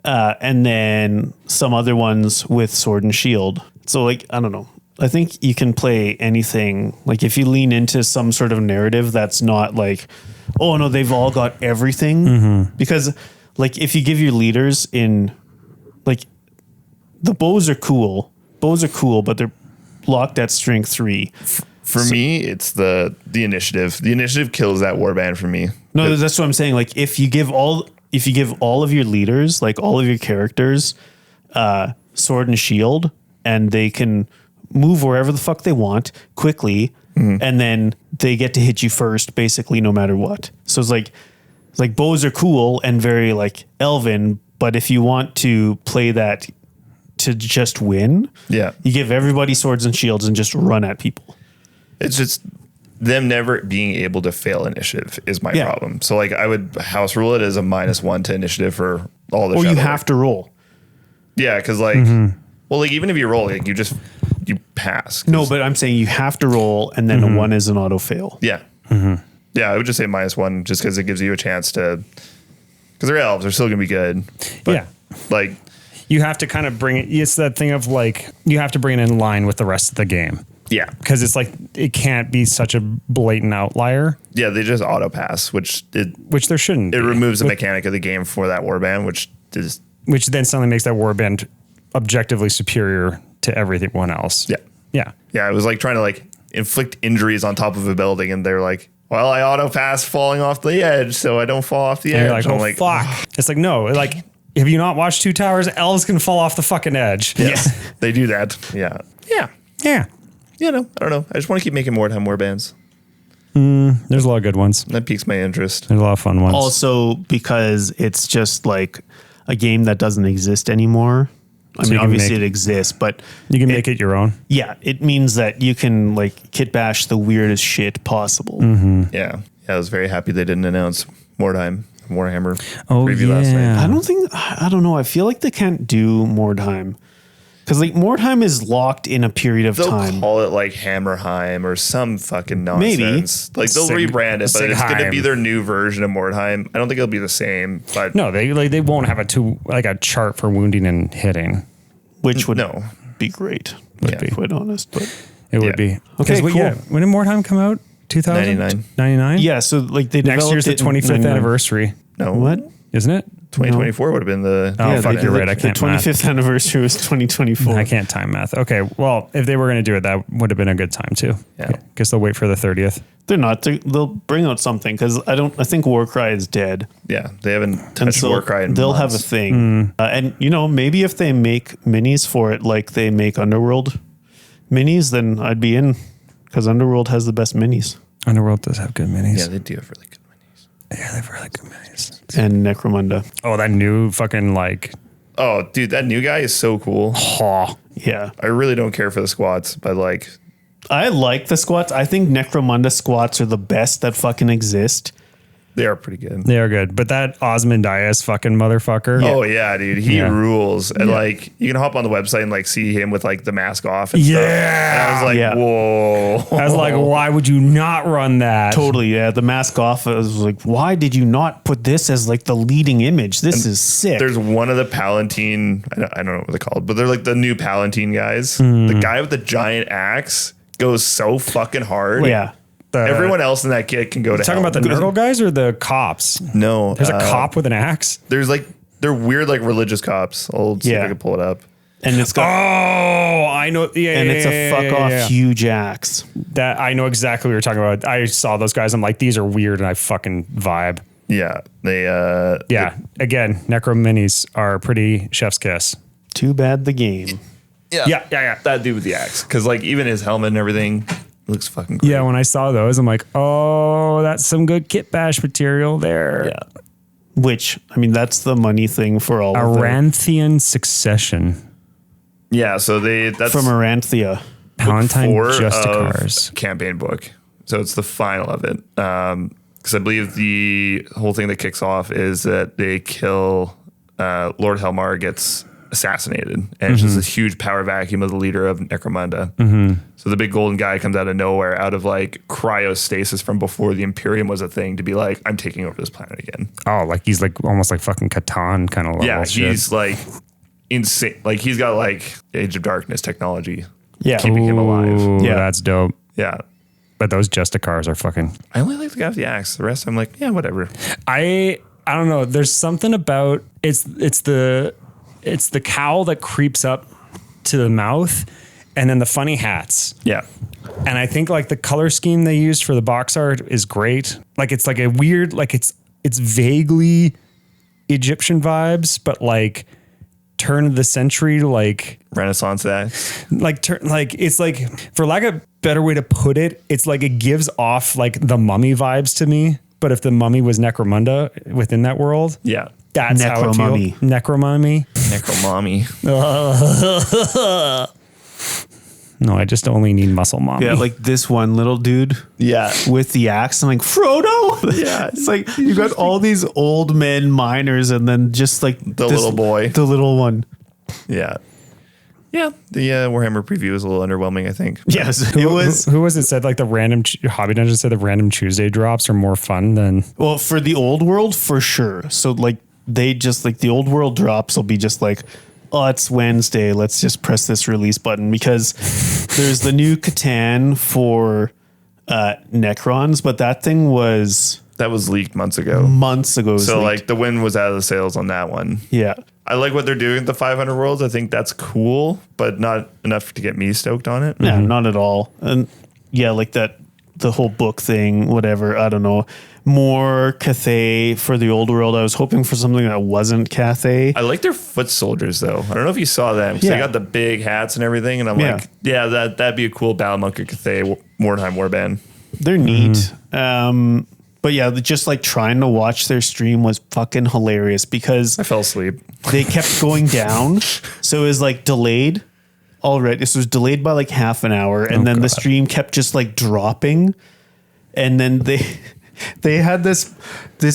And then some other ones with sword and shield. So like, I don't know. I think you can play anything. Like if you lean into some sort of narrative that's not like, oh no, they've all got everything. Because like if you give your leaders in like the bows are cool, but they're locked at strength 3. For me, it's the initiative. The initiative kills that warband for me. No, that's what I'm saying. Like if you give all of your leaders, like all of your characters, sword and shield, and they can move wherever the fuck they want quickly, and then they get to hit you first, basically, no matter what. So it's like bows are cool and very like elven, but if you want to play that to just win, Yeah. you give everybody swords and shields and just run at people. It's just them never being able to fail initiative is my Yeah. problem. So like I would house rule it as a -1 to initiative for all the Or you Shadow have to roll. Yeah, because like well, like even if you roll, like you pass. No, but I'm saying you have to roll, and then a 1 is an auto fail. Yeah. Yeah, I would just say -1 just because it gives you a chance to, because they're elves, they're still gonna be good. But Yeah. like You have to kind of bring it. It's that thing of like, you have to bring it in line with the rest of the game. yeah. Because it's like, it can't be such a blatant outlier, Yeah, they just auto pass, which which there shouldn't it be. removes the mechanic of the game for that warband, which is Which then suddenly makes that warband objectively superior to everyone else. yeah. Yeah. Yeah, it was like trying to like inflict injuries on top of a building, and they're like, well, I auto pass falling off the edge, so I don't fall off the And edge. you're like, I'm oh, like, fuck. It's like, no, like, have you not watched Two Towers? Elves can fall off the fucking edge. yes, they do that. Yeah. Yeah. Yeah. You know, I don't know. I just want to keep making Mordheim warbands. There's a lot of good ones. That piques my interest. There's a lot of fun ones. Also, because it's just like a game that doesn't exist anymore. I mean, you can obviously make- it exists, but you can make it your own. yeah, it means that you can like kit bash the weirdest shit possible. Yeah. I was very happy they didn't announce Mordheim, Warhammer Oh, preview last yeah. night. I don't know. I feel like they can't do Mordheim because like Mordheim is locked in a period of They'll time. call it like Hammerheim or some fucking nonsense. Like they'll Sig- rebrand it, but it's going to Sigheim. be their new version of Mordheim. I don't think it'll be the same, but No, they won't have a chart for wounding and hitting. which would no. be great. Yeah. To be quite honest, but It would Yeah. be. Okay, Because cool. when did Mordheim come out? 2000? 99. 99? yeah. So like they Next year's the 25th anniversary, No. What? isn't it? 2024 would have been the. Oh, fuck, they- you're right. I can't The 25th anniversary was 2024. I can't time math. Okay, well, if they were going to do it, that would have been a good time too. Yeah. Guess they'll wait for the 30th. They're not. They'll bring out something because I think Warcry is dead. Yeah, they haven't And touched so Warcry in they'll have a months. thing. And, you know, maybe if they make minis for it like they make Underworld minis, then I'd be in. because Underworld has the best minis, Underworld does have good minis. Yeah, they do have really good minis. Yeah, they have really good minis. and Necromunda. Oh, that new fucking like, Oh, dude, that new guy is so cool. Yeah, I really don't care for the squats, but like, I like the squats. I think Necromunda squats are the best that fucking exist. they are pretty good. they are good. But that Osmondias fucking motherfucker. Oh yeah, dude, he Yeah. rules. And like, you can hop on the website and like see him with like the mask off. And stuff. Yeah. And I was like, Yeah. whoa. I was like, why would you not run that? Totally, yeah. The mask off. I was like, why did you not put this as like the leading image? This is sick. There's one of the Palatine. I don't know what they're called, but they're like the new Palatine guys. Hmm. The guy with the giant axe goes so fucking hard. yeah. Everyone else in that kit can go to Talking hell. about the Nurgle guys or the cops? No, There's a cop with an axe. There's like they're weird like religious cops. I'll see if Yeah. I can pull it up. And it's got Oh, I know. Yeah, and yeah, it's yeah, a yeah, fuck yeah, off yeah. huge axe. That I know exactly what you're talking about. I saw those guys. I'm like, these are weird, and I fucking vibe. Yeah, they Yeah. Again, Necro Minis are pretty chef's kiss. Too bad the game. Yeah. that dude with the axe because like even his helmet and everything looks fucking great. Yeah, when I saw those, I'm like, oh, that's some good kit bash material there. Yeah. Which, I mean, that's the money thing for all of them. Aranthian Succession. Yeah, so that's From Aranthia. Palatine 4 Justicars. of campaign book. So it's the final of it. Because I believe the whole thing that kicks off is that they kill Lord Helmar gets assassinated, and it's just this huge power vacuum of the leader of Necromunda. So the big golden guy comes out of nowhere, out of like cryostasis from before the Imperium was a thing, to be like, I'm taking over this planet again. Oh, like he's like almost like fucking Catan kind of level. Yeah, shit. he's like insane. Like he's got like Age of Darkness technology. Yeah. keeping him alive. Ooh, Yeah. that's dope. Yeah. But those Justicars are fucking. I only like the guy with the axe. The rest, I'm like, yeah, whatever. I don't know. There's something about it's the cowl that creeps up to the mouth, and then the funny hats. Yeah. And I think like the color scheme they used for the box art is great. Like it's like a weird, like it's vaguely Egyptian vibes, but like turn of the century, like Renaissance axe. it's like, for lack of a better way to put it, it's like it gives off like the Mummy vibes to me. But if the Mummy was Necromunda within that world, Yeah. that's how it Necromummy. feels. Necromummy. Necromommy. No, I just only need muscle mommy. Yeah, like this one little dude Yeah. with the axe. I'm like, Frodo? Yeah. It's like you got all these old men miners and then just like The little boy. The little one. Yeah. Yeah. The Warhammer preview is a little underwhelming, I think. Yes, it was. Who was it said like the random Hobby Dungeon said the random Tuesday drops are more fun than Well, for the old world, for sure. So like they just like the old world drops will be just like, oh, it's Wednesday. Let's just press this release button because there's the new Catan for Necrons, but that thing was That was leaked months ago. months ago. So leaked. like the wind was out of the sails on that one. yeah. I like what they're doing with the 500 worlds. I think that's cool, but not enough to get me stoked on it. Yeah, not at all. And yeah, like that, the whole book thing, whatever. I don't know. More Cathay for the old world. I was hoping for something that wasn't Cathay. I like their foot soldiers though. I don't know if you saw them. 'Cause Yeah. They got the big hats and everything, and I'm Yeah. like, yeah, that'd be a cool Battle Monk or Cathay Wartime Warband. They're neat. But yeah, just like trying to watch their stream was fucking hilarious because I fell asleep. they kept going down. So it was like delayed already. This was delayed by like half an hour. And then the stream kept just like dropping. And then they had this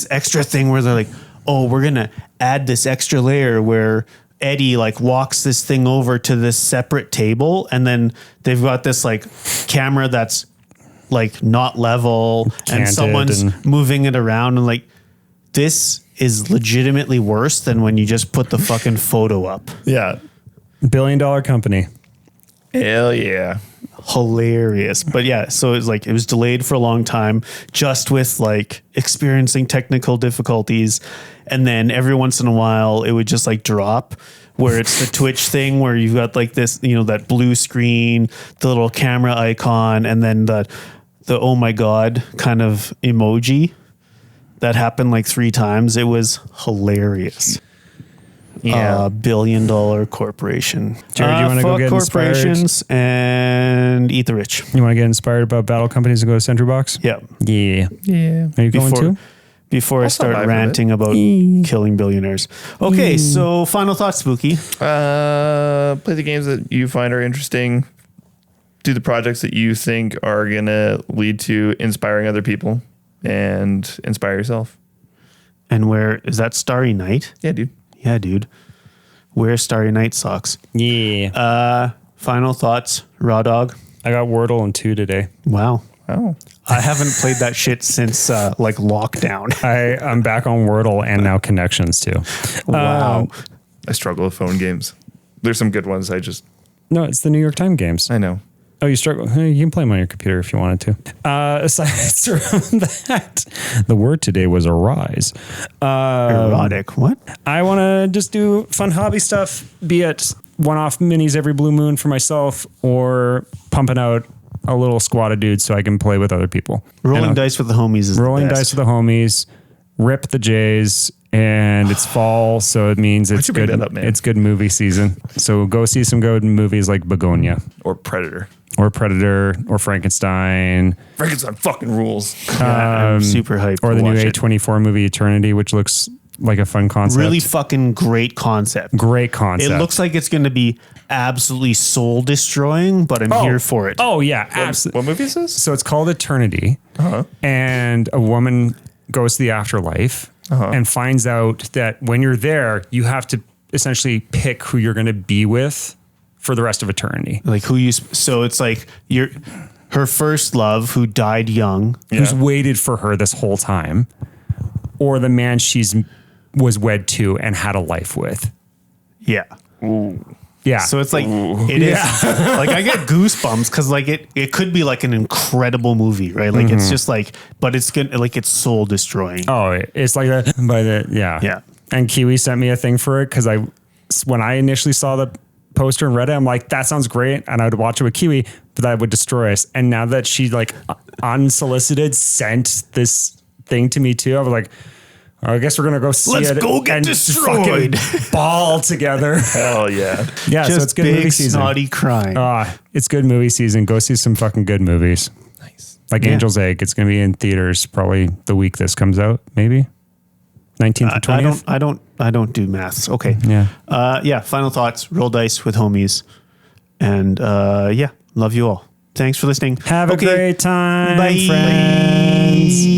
extra thing where they're like, oh, we're going to add this extra layer where Eddie like walks this thing over to this separate table. And then they've got this like camera that's like not level and Canted someone's and- moving it around and like, this is legitimately worse than when you just put the fucking photo up. Yeah. $1 billion company. Hell yeah. Hilarious. But yeah, so it was delayed for a long time just with like experiencing technical difficulties. And then every once in a while it would just like drop where it's the Twitch thing where you've got like this, that blue screen, the little camera icon, and then the oh my God kind of emoji that happened like 3 times. It was hilarious. billion-dollar corporation. Jared, you wanna go fuck get inspired? corporations and eat the rich. You want to get inspired about battle companies and go to Sentry Box? Yeah. Yeah. Yeah. Are you going to? Before I I'll start survive with ranting about killing billionaires. Okay, so final thoughts, Spooky. Play the games that you find are interesting. Do the projects that you think are going to lead to inspiring other people and inspire yourself. And where is that Starry Night? Yeah, dude. Yeah, dude. Wear Starry Night socks. Yeah. Final thoughts, Raw Dog. I got Wordle in 2 today. Wow. Oh. I haven't played that shit since like lockdown. I'm back on Wordle and now Connections too. Wow. I struggle with phone games. There's some good ones. No, it's the New York Times games. I know. Oh, you struggle? You can play them on your computer if you wanted to. Aside from that, the word today was arise. Erotic. What? I want to just do fun hobby stuff, be it one-off minis every blue moon for myself or pumping out a little squad of dudes so I can play with other people. Rolling dice with the homies is Rolling the best. dice with the homies, rip the Jays, and it's fall, so it means it's you bring good. that up, man? It's good movie season. So go see some good movies like Begonia Or Predator. or Predator or Frankenstein Frankenstein fucking rules. I'm super hyped. or to the new watch it. A24 movie Eternity, which looks like a fun concept. Really fucking great concept. great concept. It looks like it's going to be absolutely soul destroying, but I'm here for it. Oh yeah, absolutely. What movie is this? So it's called Eternity, and a woman goes to the afterlife and finds out that when you're there, you have to essentially pick who you're going to be with for the rest of eternity. Like so it's like her first love who died young. Who's waited for her this whole time, or the man she's was wed to and had a life with. Yeah. Yeah. So it's like it is like I get goosebumps because like it could be like an incredible movie, right? Like it's just like, but it's good, like it's soul destroying. oh, it's like that by the Yeah. And Kiwi sent me a thing for it because when I initially saw the poster and read it, I'm like, that sounds great, and I would watch it with Kiwi, but that would destroy us. And now that she like unsolicited sent this thing to me too, I was like, I guess we're gonna go see Let's it. go get and destroyed. fucking ball together. Hell yeah. Yeah, Just so it's good big movie season. snotty crying. It's good movie season. Go see some fucking good movies. Nice. Like Yeah. Angel's Egg. It's gonna be in theaters probably the week this comes out, maybe 19th and 20th. I don't do maths. Okay. Yeah. Final thoughts. Roll dice with homies, and love you all. Thanks for listening. Have a Okay. great time, Bye. friends.